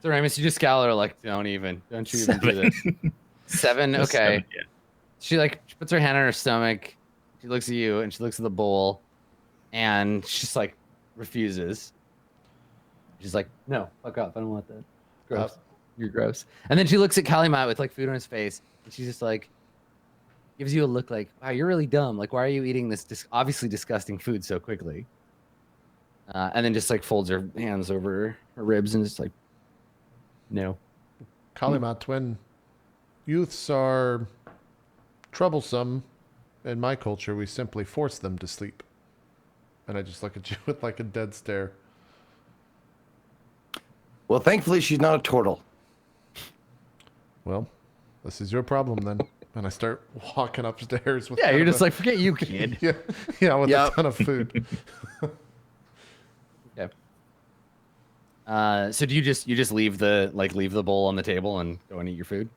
So Ramus, you just scowl at her like, don't you even do this. 7, okay. 7, yeah. She puts her hand on her stomach. She looks at you and she looks at the bowl, and she's like refuses. She's like, no, fuck off. I don't want that. Gross. You're gross. And then she looks at Calumet with like food on his face, and she's just like, gives you a look like, wow, you're really dumb. Like, why are you eating this obviously disgusting food so quickly? And then just like folds her hands over her ribs and just like, no. Kalima, twin youths are troublesome. In my culture, we simply force them to sleep. And I just look at you with like a dead stare. Well, thankfully she's not a turtle. Well, this is your problem then. And I start walking upstairs with Yeah, kind you're of just like, forget you, kid. yeah, with Yep. a ton of food. Okay. So do you just leave the bowl on the table and go and eat your food?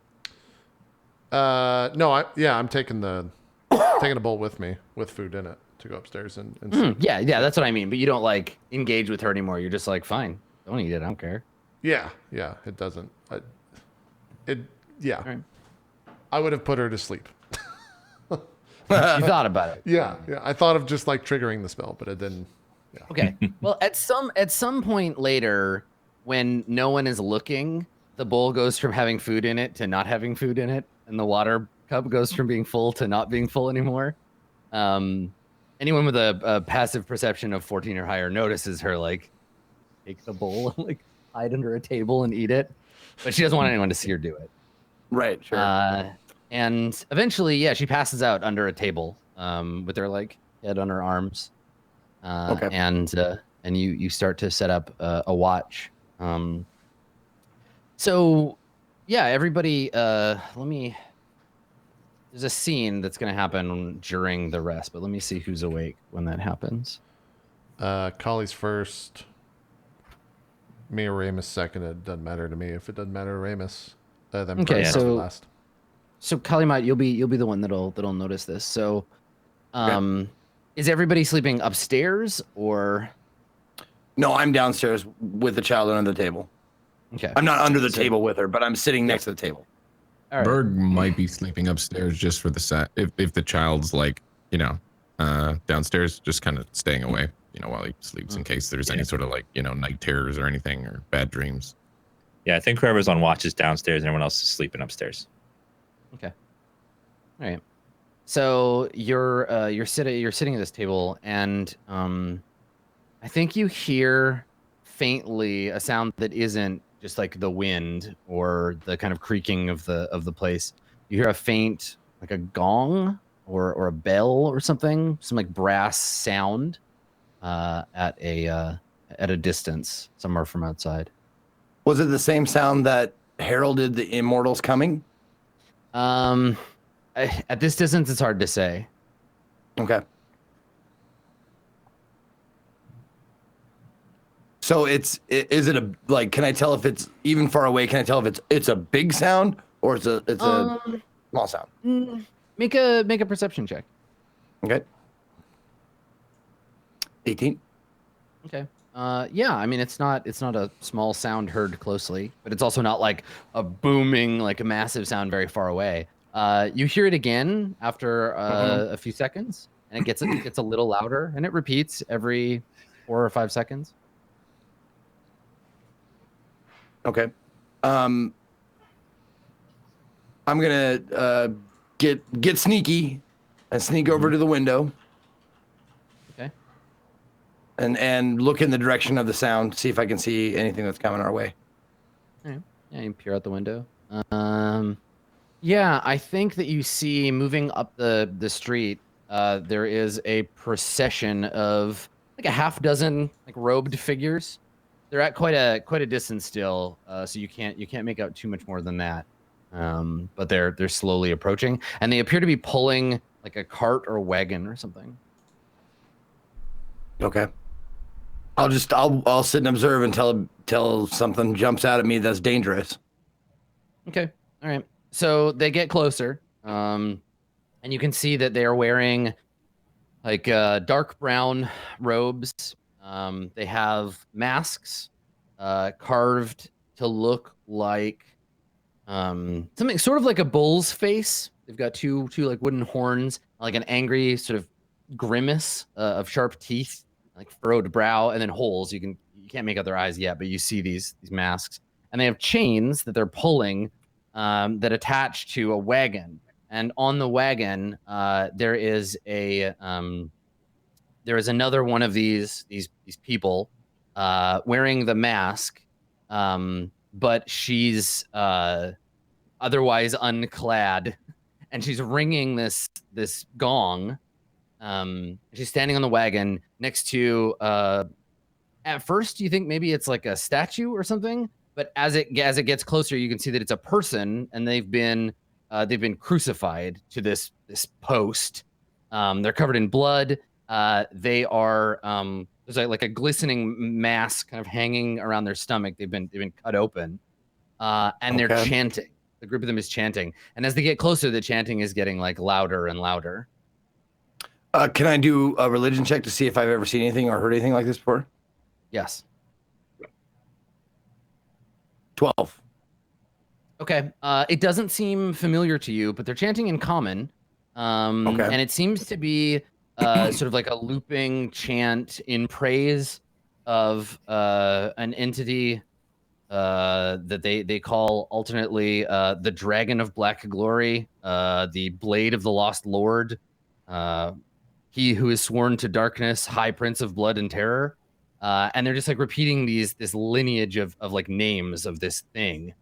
No, I'm taking a bowl with me with food in it to go upstairs and sleep. Yeah, that's what I mean. But you don't like engage with her anymore. You're just like, fine, don't eat it. I don't care. Yeah, it doesn't. Yeah. All right. I would have put her to sleep. You thought about it. Yeah. I thought of just like triggering the spell, but it didn't. Yeah. Okay. Well, at some point later, when no one is looking, the bowl goes from having food in it to not having food in it, and the water cup goes from being full to not being full anymore. Anyone with a passive perception of 14 or higher notices her like take the bowl and like hide under a table and eat it, but she doesn't want anyone to see her do it. Right, sure. And eventually, yeah, she passes out under a table with her like head on her arms. Okay. And you start to set up a watch. So yeah, everybody, there's a scene that's going to happen during the rest, but let me see who's awake when that happens. Collie's first. Me or Ramus second. It doesn't matter to me. If it doesn't matter to Ramus, then Okay, Ramus so- last. So Calumet, you'll be the one that'll notice this. So, is everybody sleeping upstairs or? No, I'm downstairs with the child under the table. Okay. I'm not under the table with her, but I'm sitting next to the table. All right. Berg might be sleeping upstairs just for the set. If the child's like, downstairs, just kind of staying away, while he sleeps in case there's any sort of like, night terrors or anything or bad dreams. Yeah, I think whoever's on watch is downstairs and everyone else is sleeping upstairs. Okay. All right. So you're sitting at this table, and I think you hear faintly a sound that isn't just like the wind or the kind of creaking of the place. You hear a faint like a gong or a bell or something, some like brass sound at a distance somewhere from outside. Was it the same sound that heralded the immortals coming? At this distance, it's hard to say. Okay. So is it a like? Can I tell if it's even far away? Can I tell if it's a big sound or it's a? Small sound. Make a perception check. Okay. 18. Okay. Yeah, I mean it's not a small sound heard closely, but it's also not like a booming, like a massive sound very far away. You hear it again after a few seconds, and it gets a little louder, and it repeats every 4 or 5 seconds. Okay. I'm gonna get sneaky and sneak over to the window. Okay. And look in the direction of the sound, see if I can see anything that's coming our way. All right. Yeah, you peer out the window. Yeah, I think that you see moving up the street. There is a procession of like a half dozen like robed figures. They're at quite a distance still, so you can't make out too much more than that. But they're slowly approaching, and they appear to be pulling like a cart or wagon or something. Okay. I'll sit and observe until something jumps out at me that's dangerous. Okay. All right. So they get closer, and you can see that they are wearing like dark brown robes. They have masks carved to look like something sort of like a bull's face. They've got two like wooden horns, like an angry sort of grimace of sharp teeth, like furrowed brow, and then holes. You can't make out their eyes yet, but you see these masks, and they have chains that they're pulling that attach to a wagon. And on the wagon, there is another one of these people wearing the mask, but she's otherwise unclad, and she's ringing this gong. She's standing on the wagon next to. At first, you think maybe it's like a statue or something, but as it gets closer, you can see that it's a person, and they've been crucified to this post. They're covered in blood. They are there's like a glistening mass kind of hanging around their stomach. They've been cut open, and they're chanting. The group of them is chanting, and as they get closer, the chanting is getting like louder and louder. Can I do a religion check to see if I've ever seen anything or heard anything like this before? Yes. 12. Okay. It doesn't seem familiar to you, but they're chanting in common. And it seems to be sort of like a looping chant in praise of an entity that they call alternately the Dragon of Black Glory, the Blade of the Lost Lord, he who is sworn to darkness, High Prince of Blood and Terror. And they're just like repeating this lineage of like names of this thing.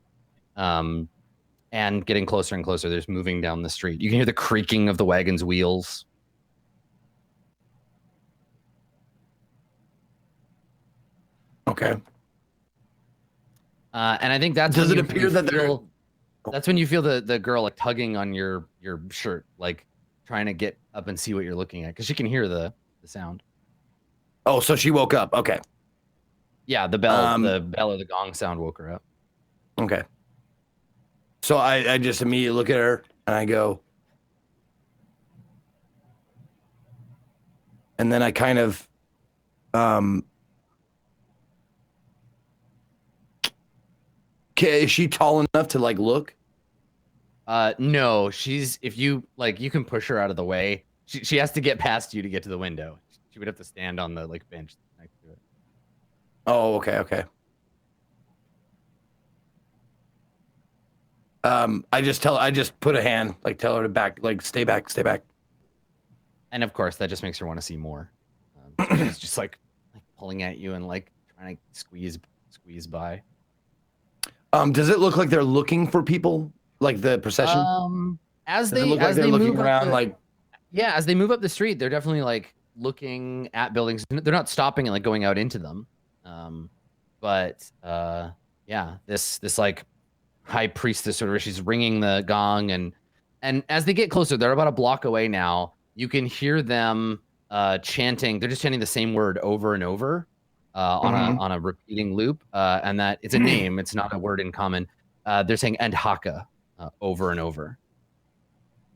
And getting closer and closer. They're just moving down the street. You can hear the creaking of the wagon's wheels. Okay. And I think that's does when it appear that that's when you feel the girl like tugging on your shirt, like trying to get up and see what you're looking at, because she can hear the sound. Oh, so she woke up. Okay. Yeah, the bell or the gong sound woke her up. Okay. So I just immediately look at her and I go, and then I kind of, okay, is she tall enough to like look? No, if you like, you can push her out of the way. She has to get past you to get to the window. She would have to stand on the like bench next to it. Oh, okay. I just put a hand, like tell her to back, like stay back. And of course, that just makes her want to see more. She's just like pulling at you and like trying to squeeze by. Does it look like they're looking for people, like the procession? As Does they it look like they're looking move around, as they move up the street, they're definitely like looking at buildings. They're not stopping and like going out into them. But this like high priestess sort of, she's ringing the gong, and as they get closer, they're about a block away now. You can hear them chanting. They're just chanting the same word over and over on a repeating loop, and that it's a name. It's not a word in common. They're saying "and Haka" over and over.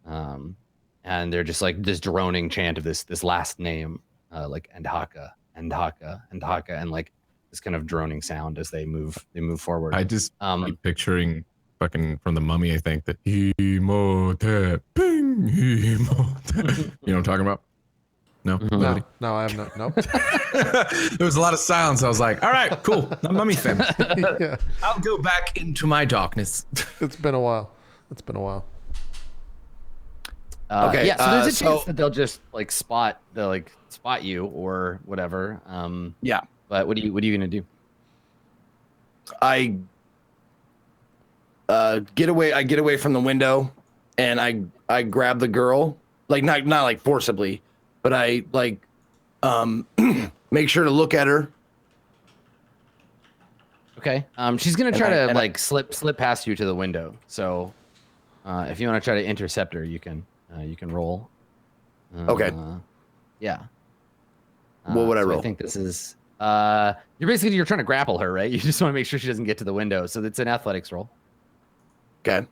and they're just like this droning chant of this last name, like Andhaka, Andhaka, Andhaka, and like this kind of droning sound as they move forward. I just keep picturing fucking from the Mummy. I think that Imhotep, ping, Imhotep. You know what I'm talking about? No, No, I have no. Nope. There was a lot of silence. I was like, all right, cool. I'm Mummy fan. Yeah, I'll go back into my darkness. it's been a while. Okay, Yeah. So there's a so- chance that they'll just like spot you or whatever. Yeah. But what are you gonna do? I get away from the window, and I grab the girl, like not like forcibly, but I like make sure to look at her. Okay. She's gonna try And to I- like slip past you to the window. So if you want to try to intercept her, you can roll. Okay. Yeah. What would I roll? I think this is you're trying to grapple her, right? You just want to make sure she doesn't get to the window. So it's an athletics roll. Okay.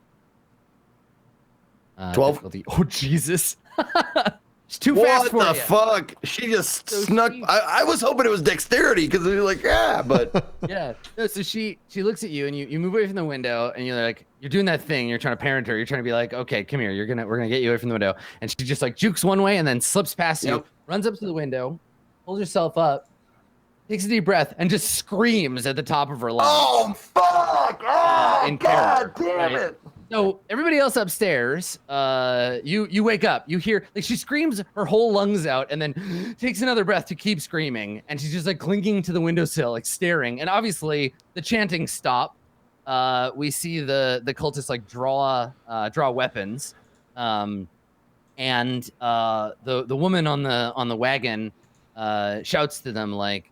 12? Difficulty. Oh Jesus. She's too fast for What the you. fuck? She just So snuck. she- I was hoping it was dexterity because we were like, yeah, but Yeah. No, so she looks at you and you move away from the window and you're like you're doing that thing. You're trying to parent her. You're trying to be like, okay, come here. We're gonna get you away from the window. And she just like jukes one way and then slips past you, Yep. runs up to the window, pulls herself up, takes a deep breath, and just screams at the top of her lungs. oh fuck! Oh in god terror, damn right? it! So everybody else upstairs, you wake up. You hear like she screams her whole lungs out, and then takes another breath to keep screaming, and she's just like clinging to the windowsill, like staring. And obviously the chanting stop. We see the cultists like draw weapons, and the woman on the wagon shouts to them like,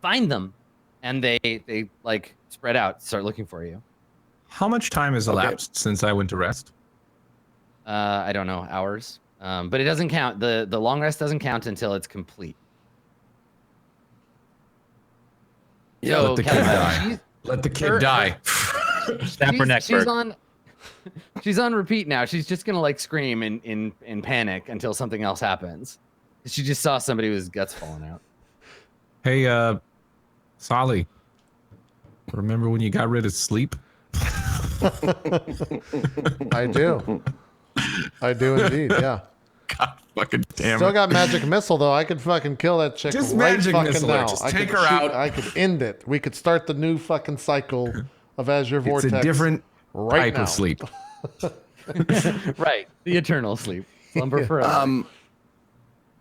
find them, and they like spread out, start looking for you. How much time has elapsed since I went to rest? I don't know, hours. But it doesn't count. The long rest doesn't count until it's complete. Yeah, let the kid Kevin, die. Let the kid die. Snap her neck, she's Bert. on. She's on repeat now. She's just gonna like scream in panic until something else happens. She just saw somebody with his guts falling out. Hey, Solly. Remember when you got rid of sleep? I do. I do indeed. Yeah. God fucking damn Still it. got magic missile though. I could fucking kill that chick Just right magic fucking missile her. now. Just I take could her out. I could end it. We could start the new fucking cycle of Azure It's Vortex. a different right type now. of sleep. Right, the eternal sleep, slumber forever.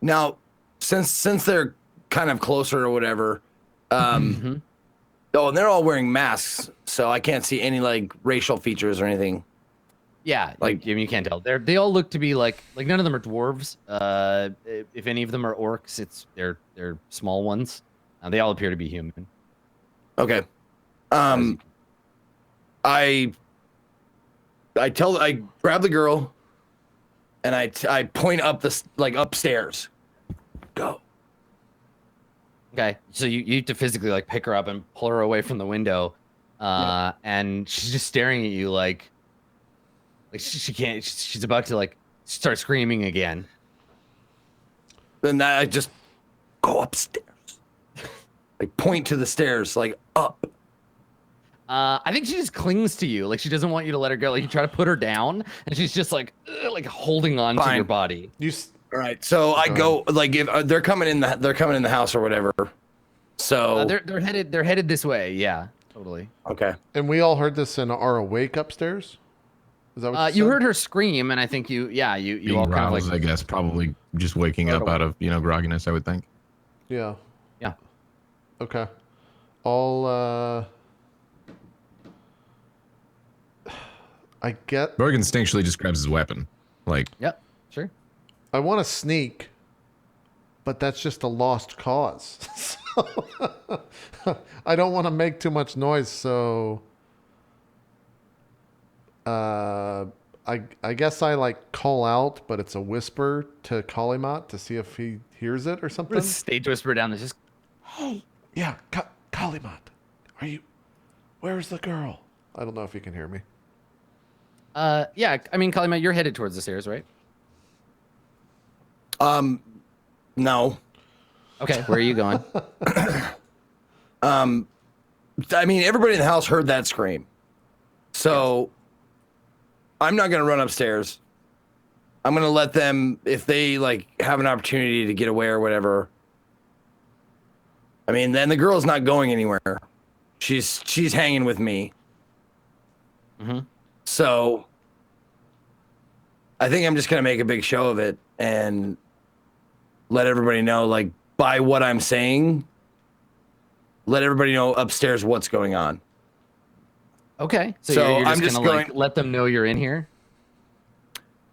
Now, since they're kind of closer or whatever, Mm-hmm. oh, and they're all wearing masks, so I can't see any like racial features or anything. Yeah, Like- I mean, you can't tell. They all look to be like none of them are dwarves. If any of them are orcs, they're small ones. They all appear to be human. Okay. I grab the girl, and I point up like upstairs. Go. Okay, so you have to physically like pick her up and pull her away from the window, and she's just staring at you like she can't. She's about to like start screaming again. Then I just go upstairs. Like point to the stairs, like up. I think she just clings to you, like she doesn't want you to let her go. Like you try to put her down, and she's just like holding on to Fine. your body. All right, so I go like if they're coming in the house or whatever. So They're headed this way. Yeah, totally. okay. And we all heard this in our awake upstairs. Is that what You said? heard her scream, and I think you Being all kind of roused, like I guess, probably just waking up out of, grogginess, I would think. Yeah. yeah. Okay. I'll I get Berg instinctually just grabs his weapon. Like, Yep. Sure. I want to sneak, but that's just a lost cause. So, I don't want to make too much noise, so I guess I like call out, but it's a whisper to Kalimat to see if he hears it or something. Put a stage whisper down. That's just Yeah, Kalimat, where's the girl? I don't know if you can hear me. Yeah. I mean, Kalima, you're headed towards the stairs, right? No. Okay. Where are you going? I mean, everybody in the house heard that scream. So I'm not going to run upstairs. I'm going to let them, if they like have an opportunity to get away or whatever. I mean, then the girl's not going anywhere. She's hanging with me. Mm-hmm. So I think I'm just going to make a big show of it and let everybody know, like, by what I'm saying, let everybody know upstairs what's going on. Okay. So, So you're I'm just just gonna like going- let them know you're in here.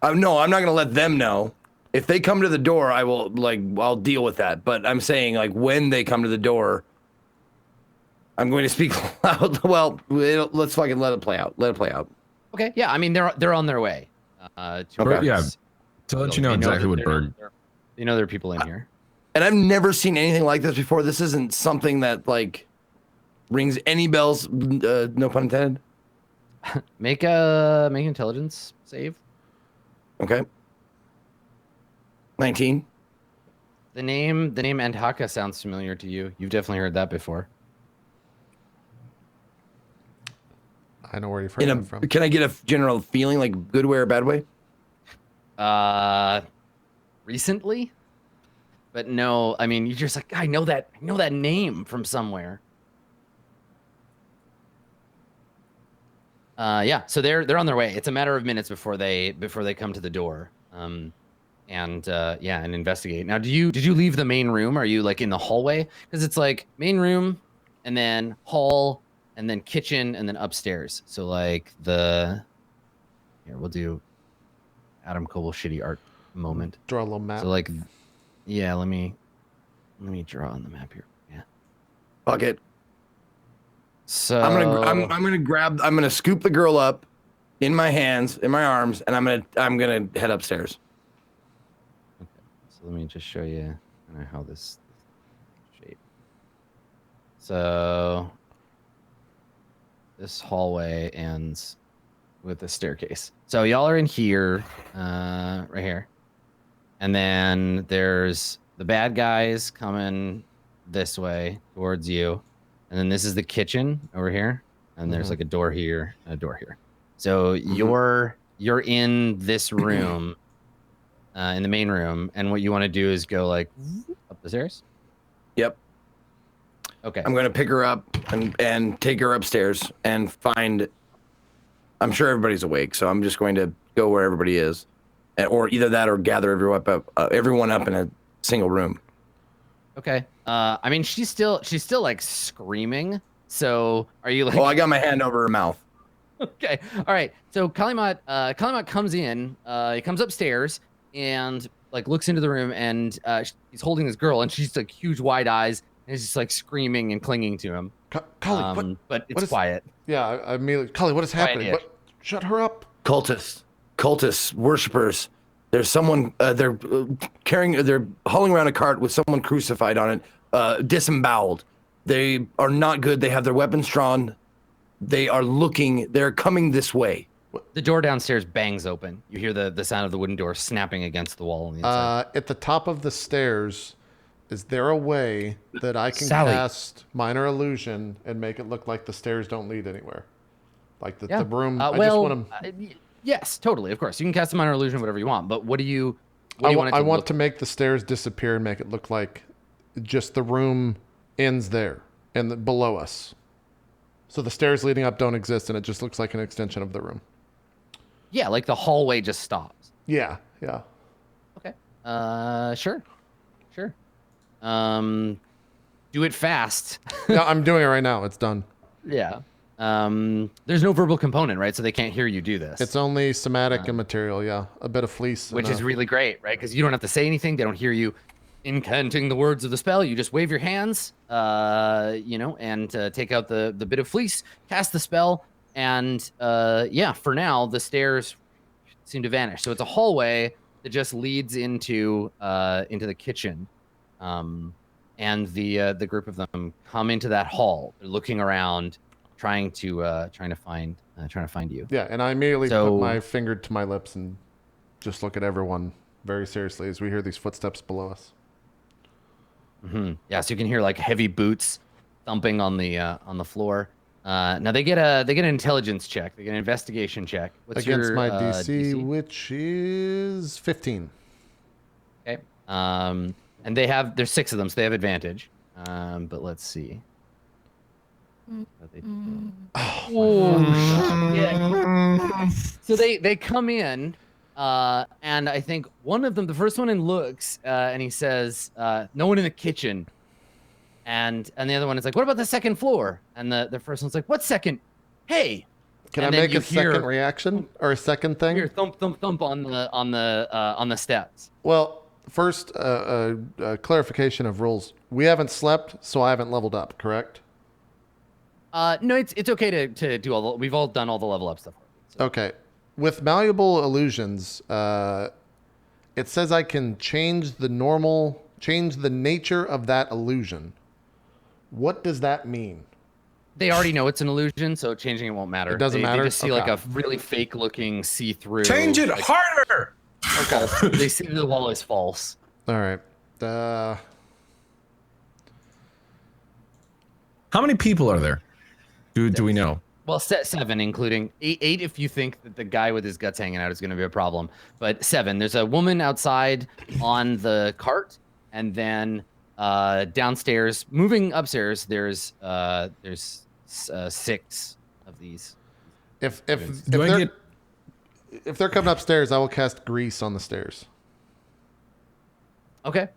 No, I'm not going to let them know. If they come to the door, I'll deal with that. But I'm saying, like, when they come to the door, I'm going to speak loud. Well, let's fucking let it play out. Let it play out. Okay. Yeah. I mean, they're on their way. To Okay. Yeah. us. To let So you know they exactly that what they're- Berg. You know there are people in here. And I've never seen anything like this before. This isn't something that, like, rings any bells. No pun intended. Make an intelligence save. Okay. 19. The name Andhaka sounds familiar to you. You've definitely heard that before. I know where you've heard that from. Can I get a general feeling, like good way or bad way? Recently, but no. I mean, you're just like, I know that name from somewhere. Yeah. So they're on their way. It's a matter of minutes before they come to the door. And investigate. Now, did you leave the main room? Are you like in the hallway? Because it's like main room, and then hall, and then kitchen, and then upstairs. So like here we'll do Adam Coble shitty art moment. Draw a little map. So like, yeah, let me draw on the map here. Yeah. Fuck it. So I'm gonna scoop the girl up in my hands, in my arms, and I'm gonna head upstairs. So let me just show you how this shape. So this hallway ends with a staircase. So y'all are in here, right here. And then there's the bad guys coming this way towards you. And then this is the kitchen over here. And there's like a door here and a door here. So you're in this room. In the main room, and what you want to do is go like up the stairs. Yep. Okay. I'm gonna pick her up and take her upstairs and find. I'm sure everybody's awake, so I'm just going to go where everybody is, or either that or gather everyone up in a single room. Okay. I mean, she's still like screaming. So are you like? Oh, I got my hand over her mouth. Okay. All right. So Kalimat comes in. He comes upstairs and like looks into the room, and he's holding this girl, and she's like huge wide eyes, and he's just like screaming and clinging to him. Cully, but it's quiet. Yeah, I mean, Cully, what is happening? Quiet-ish. What? Shut her up. Cultists, worshippers. There's someone. They're hauling around a cart with someone crucified on it, disemboweled. They are not good. They have their weapons drawn. They are looking. They're coming this way. The door downstairs bangs open. You hear the sound of the wooden door snapping against the wall on the inside. At the top of the stairs, is there a way that I can Sally. cast minor illusion and make it look like the stairs don't lead anywhere? Like the room. Yes, totally. Of course, you can cast a minor illusion, whatever you want. But what do you? I want to make the stairs disappear and make it look like just the room ends there and below us. So the stairs leading up don't exist, and it just looks like an extension of the room. Yeah, like the hallway just stops. Yeah. Okay. Sure. Do it fast. No, I'm doing it right now. It's done. Yeah. There's no verbal component, right? So they can't hear you do this. It's only somatic and material. Yeah, a bit of fleece, which is really great, right? Because you don't have to say anything. They don't hear you incanting the words of the spell. You just wave your hands, and take out the bit of fleece, cast the spell, and for now the stairs seem to vanish. So it's a hallway that just leads into the kitchen, and the group of them come into that hall. They're looking around, trying to find trying to find you. Yeah, and I immediately So- put my finger to my lips and just look at everyone very seriously as we hear these footsteps below us. Yeah, so you can hear like heavy boots thumping on the floor. Now they get an intelligence check. They get an investigation check. What's Against your, my DC, DC? which is 15. Okay. And there's 6 of them, so they have advantage. But let's see. What they do. Yeah. So they come in, and I think one of them, the first one in, looks, and he says, "No one in the kitchen." And the other one is like, "What about the second floor?" And the first one's like, "What second? Hey!" Can And I then make you a second hear- reaction or a second thing? Hear thump thump thump on the steps. Well, first, clarification of rules. We haven't slept, so I haven't leveled up, correct? No, it's okay to do all. We've all done all the level up stuff. So. Okay. With malleable illusions, it says I can change the nature of that illusion. What does that mean? They already know it's an illusion, so changing it won't matter. It doesn't They matter? just see Okay. like a really fake-looking see-through. Change it like, harder. They see the wall is false. All right. How many people are there? Do we know? Well, set 7, including 8 if you think that the guy with his guts hanging out is going to be a problem. But 7. There's a woman outside on the cart, and then downstairs, moving upstairs, there's 6 of these. If Do if they're coming upstairs, I will cast grease on the stairs. Okay.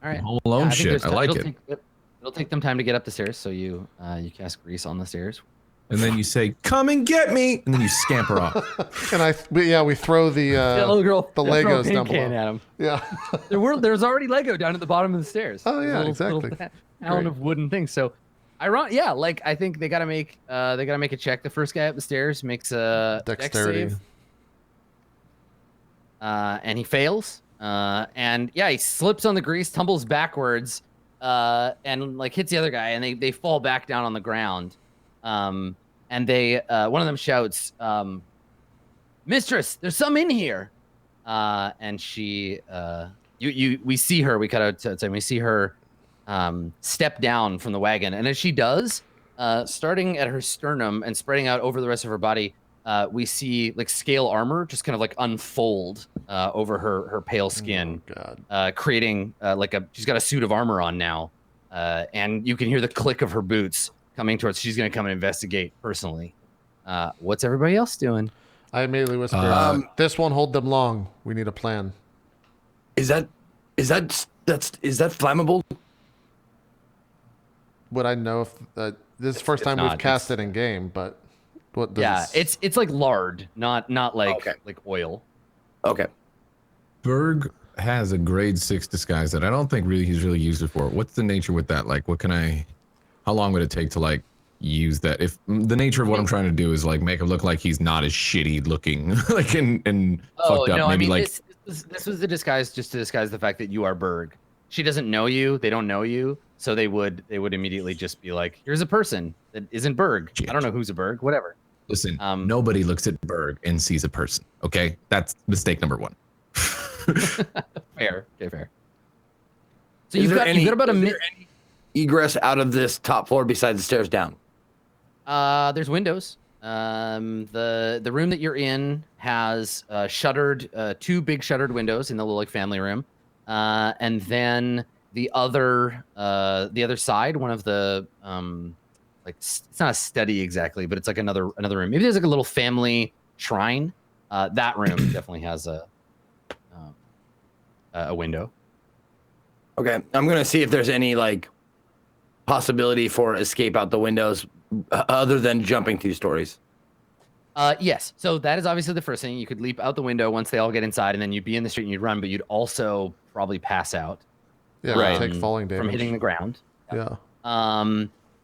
All right. Home Alone I think shit. there's I ti- like it'll it. take- It'll take them time to get up the stairs, so you cast grease on the stairs. And then you say, "Come and get me," and then you scamper off. And we throw the little girl, the they'll throw a Legos paint down can below. at him. Yeah. There's already Lego down at the bottom of the stairs. Oh, yeah, Little exactly. Town Great. of wooden things. So, yeah, like I think they gotta make a check. The first guy up the stairs makes a dex Dexterity. save, and he fails. And yeah, he slips on the grease, tumbles backwards, and like hits the other guy, and they fall back down on the ground. And they one of them shouts, "Mistress, there's some in here." And she we see her, we cut out to time, we see her step down from the wagon, and as she does, starting at her sternum and spreading out over the rest of her body, we see like scale armor just kind of like unfold over her pale skin, Oh, God. creating she's got a suit of armor on now, and you can hear the click of her boots coming towards. She's gonna come and investigate personally. What's everybody else doing? I immediately whisper, "This won't hold them long. We need a plan." Is that flammable? Would I know if this is the first time we've not. cast it in game? But what? Does Yeah, it's like lard, not like Okay. like oil. Okay. Berg has a grade 6 disguise that I don't think he's really used it for. What's the nature with that? Like, how long would it take to like use that? If the nature of what I'm trying to do is like make him look like he's not as shitty looking, like and fucked up. No, Maybe I mean like this was the disguise just to disguise the fact that you are Berg. She doesn't know you, they don't know you, so they would immediately just be like, here's a person that isn't Berg. Shit. I don't know who's a Berg, whatever. listen, Um, nobody looks at Berg and sees a person. Okay, that's mistake number 1. Fair. Okay, fair. So Is you've there got about a is minute. there any egress out of this top floor besides the stairs down? There's windows. The room that you're in has shuttered 2 big shuttered windows in the little like family room, and then the other side, one of the like it's not a study exactly, but it's like another room. Maybe there's like a little family shrine. That room definitely has a window. Okay, I'm gonna see if there's any like possibility for escape out the windows other than jumping 2 stories. Yes. So that is obviously the first thing. You could leap out the window once they all get inside, and then you'd be in the street and you'd run, but you'd also probably pass out Yeah, Right. take falling damage from hitting the ground. Yeah.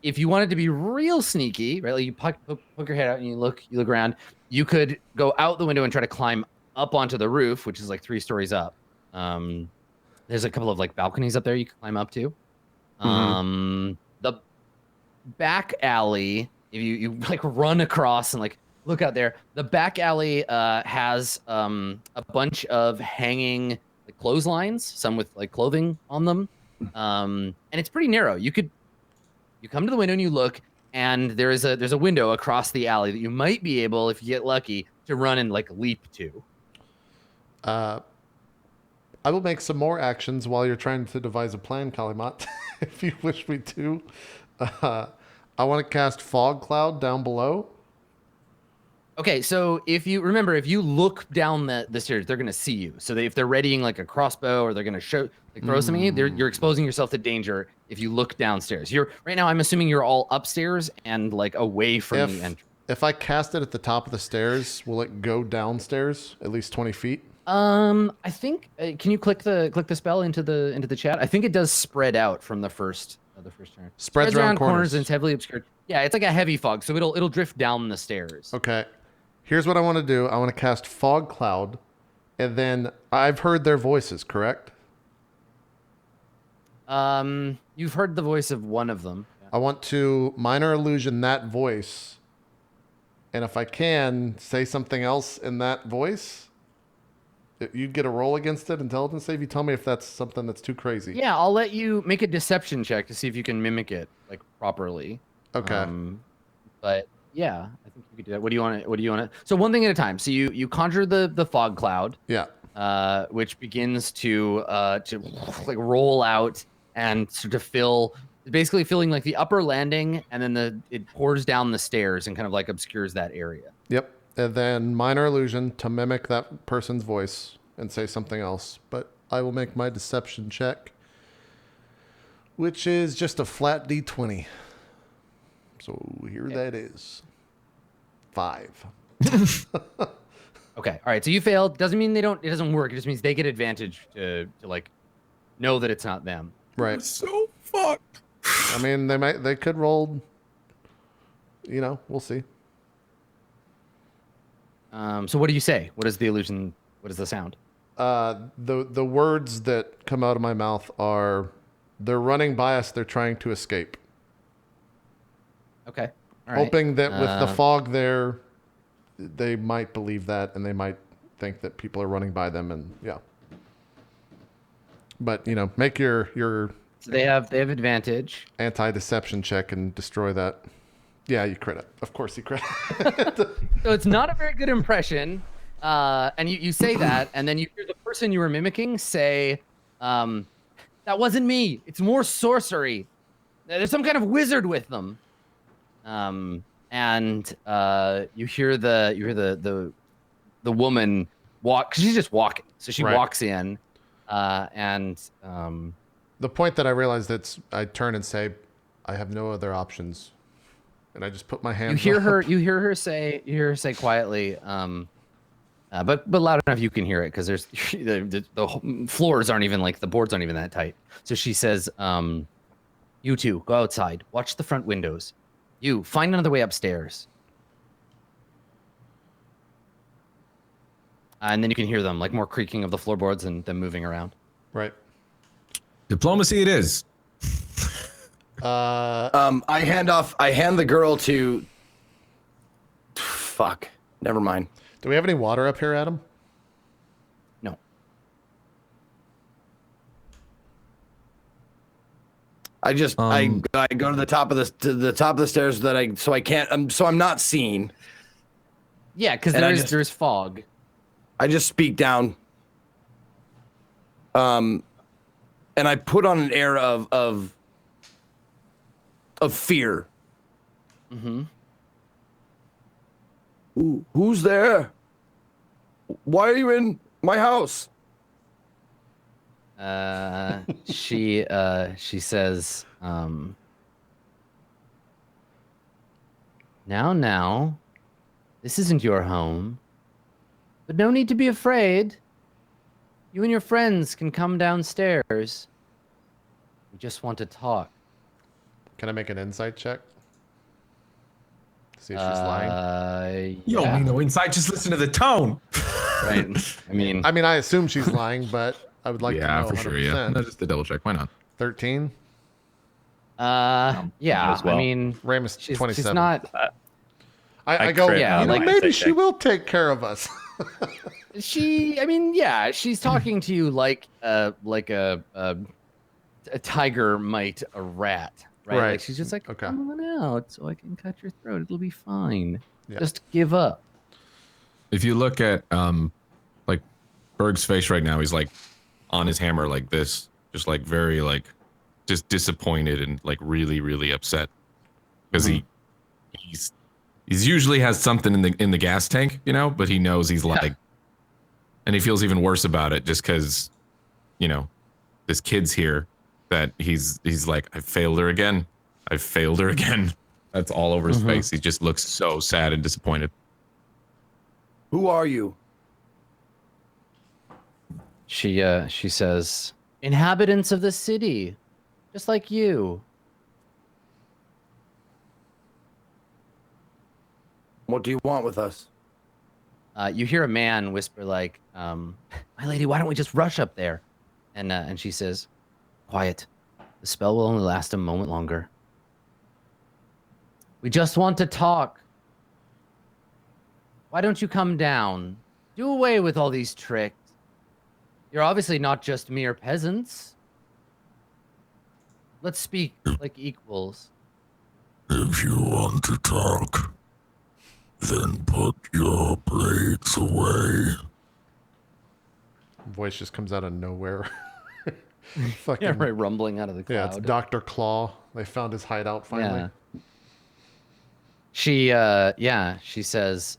If you wanted to be real sneaky, right, like you poke your head out and you look around, you could go out the window and try to climb up onto the roof, which is like 3 stories up. There's a couple of like balconies up there you can climb up to. The back alley, if you like run across and like look out there. The back alley has a bunch of hanging like clotheslines, some with like clothing on them, and it's pretty narrow. You come to the window and you look, and there's a window across the alley that you might be able, if you get lucky, to run and like leap to. I will make some more actions while you're trying to devise a plan, Kalimat, if you wish me to. I want to cast Fog Cloud down below. Okay, so if you look down the stairs, they're gonna see you. So if they're readying like a crossbow or they're gonna throw something at you, you're exposing yourself to danger if you look downstairs. Right now, I'm assuming you're all upstairs and like away from the entrance. If I cast it at the top of the stairs, will it go downstairs at least 20 feet? I think. Can you click the spell into the chat? I think it does spread out from the first turn. Spreads around corners and it's heavily obscured. Yeah, it's like a heavy fog, so it'll drift down the stairs. Okay. Here's what I want to do. I want to cast Fog Cloud, and then I've heard their voices, correct? You've heard the voice of one of them. I want to minor illusion that voice, and if I can, say something else in that voice. You'd get a roll against it, intelligence save. You tell me if that's something that's too crazy. Yeah, I'll let you make a deception check to see if you can mimic it like properly. Okay. But yeah, I think you could do that. What do you want to? So one thing at a time. So you conjure the fog cloud. Yeah. Which begins to like roll out and sort of fill, basically filling like the upper landing, and then it pours down the stairs and kind of like obscures that area. Yep. And then minor illusion to mimic that person's voice and say something else. But I will make my deception check, which is just a flat D20. So here that is. 5. Okay. All right. So you failed. Doesn't mean it doesn't work. It just means they get advantage to like know that it's not them. Right. So fucked. I mean, they could roll. We'll see. So what do you say? What is the illusion? What is the sound? The words that come out of my mouth are, they're running by us. They're trying to escape. Okay. All right. Hoping that with the fog there, they might believe that, and they might think that people are running by them, and yeah. But make your So they have advantage. anti-deception check and destroy that. Yeah, you crit it. Of course you crit. So it's not a very good impression. And you say that, and then you hear the person you were mimicking say, that wasn't me. It's more sorcery. There's some kind of wizard with them. And you hear the woman walk, 'cause she's just walking. So she Right. walks in, and The point that I realized I turn and say, I have no other options. And I just put my hands you up. hear her say quietly, but loud enough you can hear it, because there's the floors aren't even like, the boards aren't even that tight. So she says, you two go outside, watch the front windows. You find another way upstairs. And then you can hear them, like more creaking of the floorboards and them moving around. Right. Diplomacy it is. I hand the girl to. Fuck. Never mind. Do we have any water up here, Adam? No. I just I go to the top of the stairs so I can't so I'm not seen. Yeah, because And there's fog. I just speak down. And I put on an air of fear. Mm-hmm. Who's there? Why are you in my house? She says, now, this isn't your home, but no need to be afraid. You and your friends can come downstairs. We just want to talk. Can I make an insight check? See if she's lying. You don't need no insight. Just listen to the tone. Right. I mean, I assume she's lying, but I would like to know 100%. for sure. Yeah, no, just a double check. Why not? 13. yeah. as well. I mean, Ramus she's 27. not. I go, crit Yeah, you know, like- maybe she will take care of us. I mean, yeah, she's talking to you like a tiger might a rat, right? Right. Like she's just like, Okay. come on out so I can cut your throat. It'll be fine. Yeah. Just give up. If you look at like Berg's face right now, he's like on his hammer like this, just like very like just disappointed and like really upset because he's usually has something in the gas tank, you know, but he knows he's like, and he feels even worse about it just because, you know, this kid's here that he's like, I failed her again. I failed her again. That's all over his face. He just looks so sad and disappointed. Who are you? She says, inhabitants of the city, just like you. What do you want with us? You hear a man whisper like, my lady, why don't we just rush up there? And she says, quiet. The spell will only last a moment longer. We just want to talk. Why don't you come down? Do away with all these tricks. You're obviously not just mere peasants. Let's speak like equals. If you want to talk, then put your blades away. Voice just comes out of nowhere. Fucking, Yeah, right, rumbling out of the cloud. yeah, it's Dr. Claw. They found his hideout finally. Yeah. She says,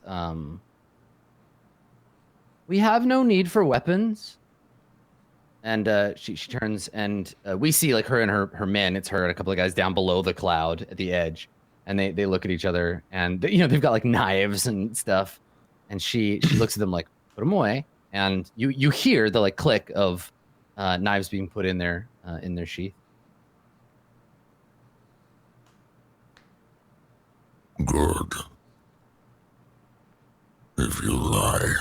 we have no need for weapons. And she turns and we see like her and her men. It's her and a couple of guys down below the cloud at the edge, and they look at each other and they've got like knives and stuff. And she looks at them like, put them away. And you hear the like click of knives being put in their sheath. Good. If you lie,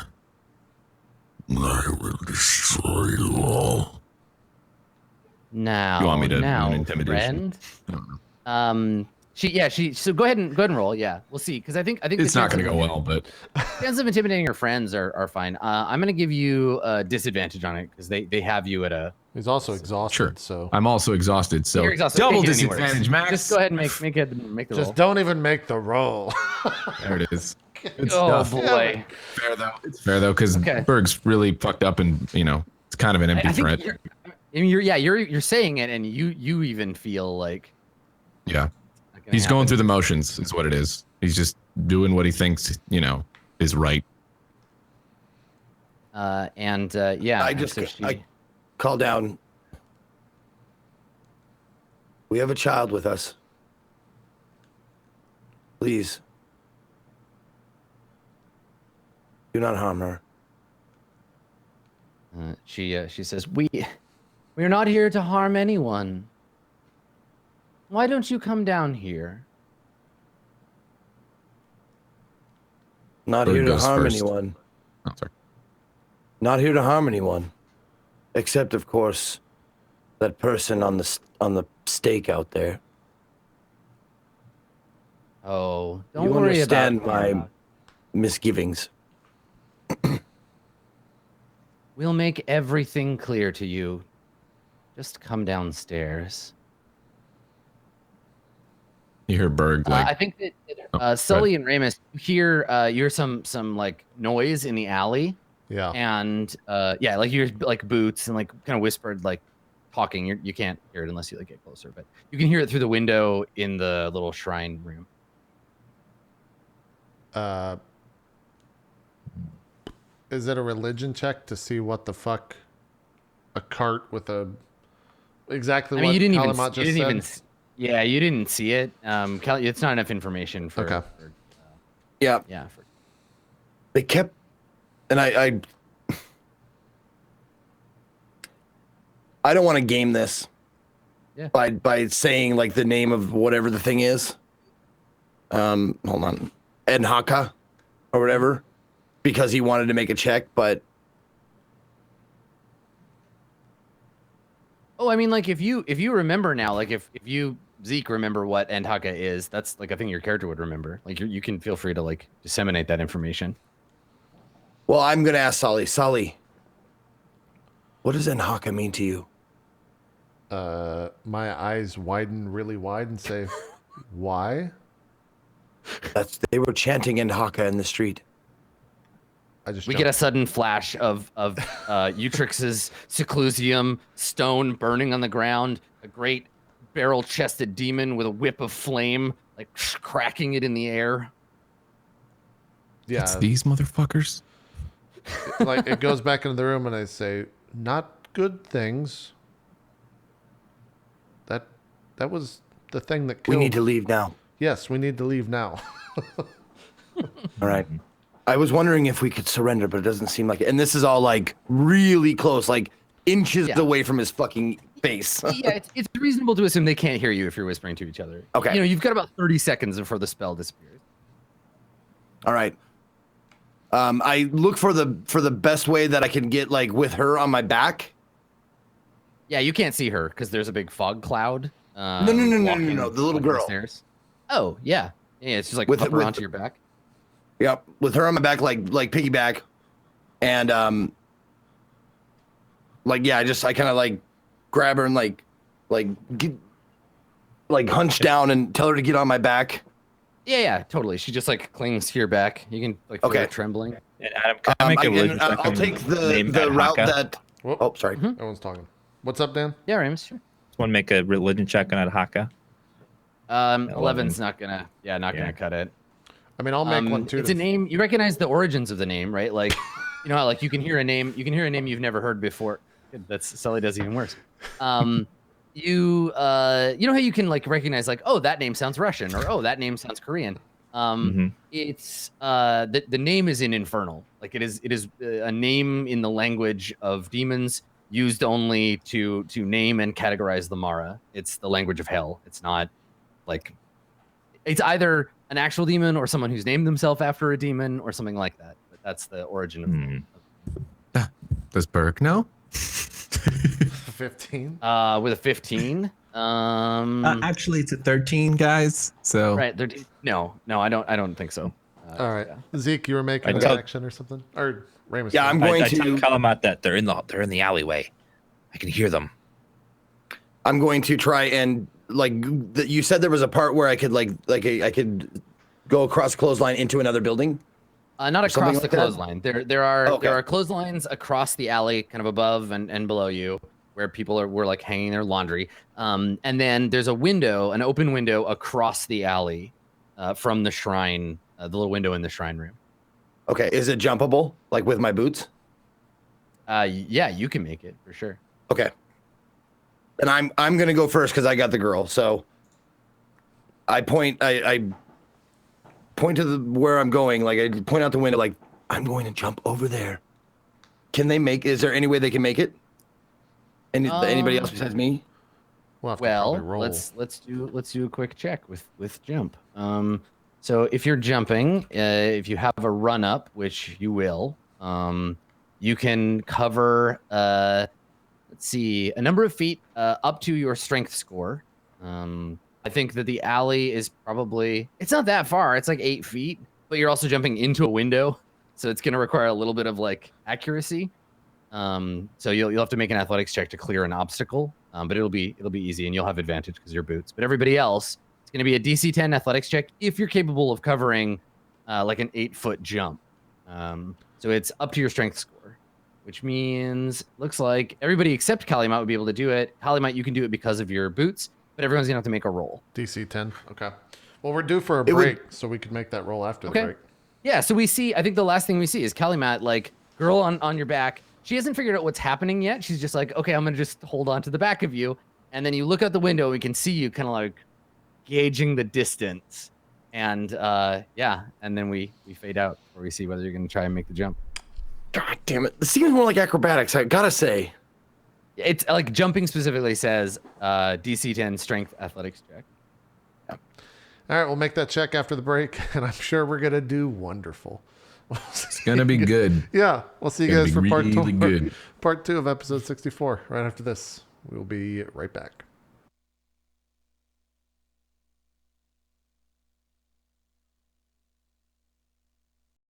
I will destroy you all. Now, You want me to do now, an intimidation? friend. So go ahead and roll. Yeah, we'll see. Because I think It's not going to go well, but chances of intimidating your friends are fine. I'm gonna give you a disadvantage on it because they have you at a. He's also exhausted, sure. so I'm also exhausted. So You're exhausted. double Take it anywhere. disadvantage, Max. Just go ahead and make the just roll. don't even make the roll. There it is. Good Oh stuff. boy. Fair though. It's fair though, because Okay. Berg's really fucked up, and it's kind of an empty I think threat. you're saying it, and you even feel like. Yeah, not gonna he's going happen. through the motions. Is what it is. He's just doing what he thinks is right. Yeah. I and just so she- I call down. We have a child with us. Please. Do not harm her. She says, we are not here to harm anyone. Why don't you come down here? Not Bird here to goes harm first. anyone. Oh, sorry. Not here to harm anyone. Except, of course, that person on the stake out there. Oh, don't You worry understand about my misgivings. We'll make everything clear to you. Just come downstairs. You hear Berg like I think that Oh, go Sully and Ramus, you hear some like noise in the alley, Yeah. and like you hear like boots and like kind of whispered like talking. You can't hear it unless you like get closer, but you can hear it through the window in the little shrine room. Is it a religion check to see what the fuck a cart with a exactly I mean, what you didn't Kalamat just said? Yeah, you didn't see it. It's not enough information for. Okay. Yeah. Yeah. They kept, and I don't want to game this. Yeah. By saying like the name of whatever the thing is. Hold on, Enhaka, or whatever, because he wanted to make a check, but. Oh, I mean, like if you remember now, like if you Zeke remember what End Haka is, that's like a thing your character would remember. Like you can feel free to like disseminate that information. Well, I'm gonna ask Solly. Solly, what does Enhaka mean to you? My eyes widen really wide and say, "Why?" They were chanting Enhaka in the street. We get a sudden flash of Utrix's Seclusium stone burning on the ground, a great barrel-chested demon with a whip of flame, like cracking it in the air. Yeah, It's these motherfuckers. like it goes back into the room, and I say, "Not good things." That was the thing that killed. We need to leave now. Yes, we need to leave now. All right. I was wondering if we could surrender, but it doesn't seem like it. And this is all like really close, like inches away from his fucking face. Yeah, it's reasonable to assume they can't hear you if you're whispering to each other. Okay. You know, you've got about 30 seconds before the spell disappears. All right. I look for the best way that I can get like with her on my back. Yeah, you can't see her because there's a big fog cloud. No. The little girl. Stairs. Oh, yeah. Yeah, it's just like With up it- her with- onto your back. Yep, with her on my back, like piggyback, and I kind of like grab her and like get like hunch down and tell her to get on my back. Yeah, totally. She just like clings to your back. You can like feel her trembling. And Adam, can I make a religion check I'll on take name the route Haka? that. Whoop. Oh, sorry. Everyone's talking. What's up, Dan? Yeah, Ramus, sure. Just want to make a religion check on Haka. 11's not gonna cut it. I mean, I'll make one too. It's a name. You recognize the origins of the name, right? Like, you know how like you can hear a name you've never heard before. That's Sully does even worse. You know how you can like recognize like, oh, that name sounds Russian, or oh, that name sounds Korean. It's the name is in Infernal. Like it is a name in the language of demons used only to name and categorize the Mara. It's the language of hell. It's not like it's either an actual demon or someone who's named themselves after a demon or something like that. But that's the origin of the name. Does Burke know? 15. With a 15. Actually, it's a 13, guys. So Right. No, I don't think so. All right, Zeke, you were making I an tell- action or something, or Ramus? Yeah, I'm going I tell to. Kalamat that they're in the alleyway. I can hear them. I'm going to try and like. You said there was a part where I could I could go across the clothesline into another building. Not something across the like that? clothesline. There are Okay. there are clotheslines across the alley, kind of above and below you, where people were like hanging their laundry. And then there's a window, an open window across the alley, from the shrine, the little window in the shrine room. Okay, is it jumpable like with my boots? Yeah, you can make it for sure. Okay. And I'm gonna go first because I got the girl. So I point to where I'm going. Like I point out the window. Like I'm going to jump over there. Can they make? Is there any way they can make it? Anybody else besides me? We'll have to Well, probably roll. let's do a quick check with jump. So if you're jumping, if you have a run up, which you will, you can cover let's see, a number of feet up to your strength score. I think that the alley is probably, it's not that far. It's like 8 feet, but you're also jumping into a window, so it's going to require a little bit of like accuracy. So you'll have to make an athletics check to clear an obstacle, but it'll be easy and you'll have advantage because you're boots. But everybody else, it's going to be a DC 10 athletics check if you're capable of covering like an 8-foot jump. So it's up to your strength score, which means looks like everybody except Kalimat would be able to do it. Kalimat, you can do it because of your boots, but everyone's gonna have to make a roll. DC 10. Okay. Well, we're due for a It would- break, so we could make that roll after the break. Yeah, so we see, I think the last thing we see is Kalimat, like, girl on your back. She hasn't figured out what's happening yet. She's just like, okay, I'm gonna just hold on to the back of you. And then you look out the window, we can see you kind of like gauging the distance. And yeah, and then we fade out where we see whether you're gonna try and make the jump. God damn it! This seems more like acrobatics. I gotta say. It's like jumping specifically says DC 10 strength athletics check. All right, we'll make that check after the break, and I'm sure we're gonna do wonderful. it's gonna be good. Yeah, we'll see you Gonna guys be for really good. part 2 of episode 64 right after this. We'll be right back.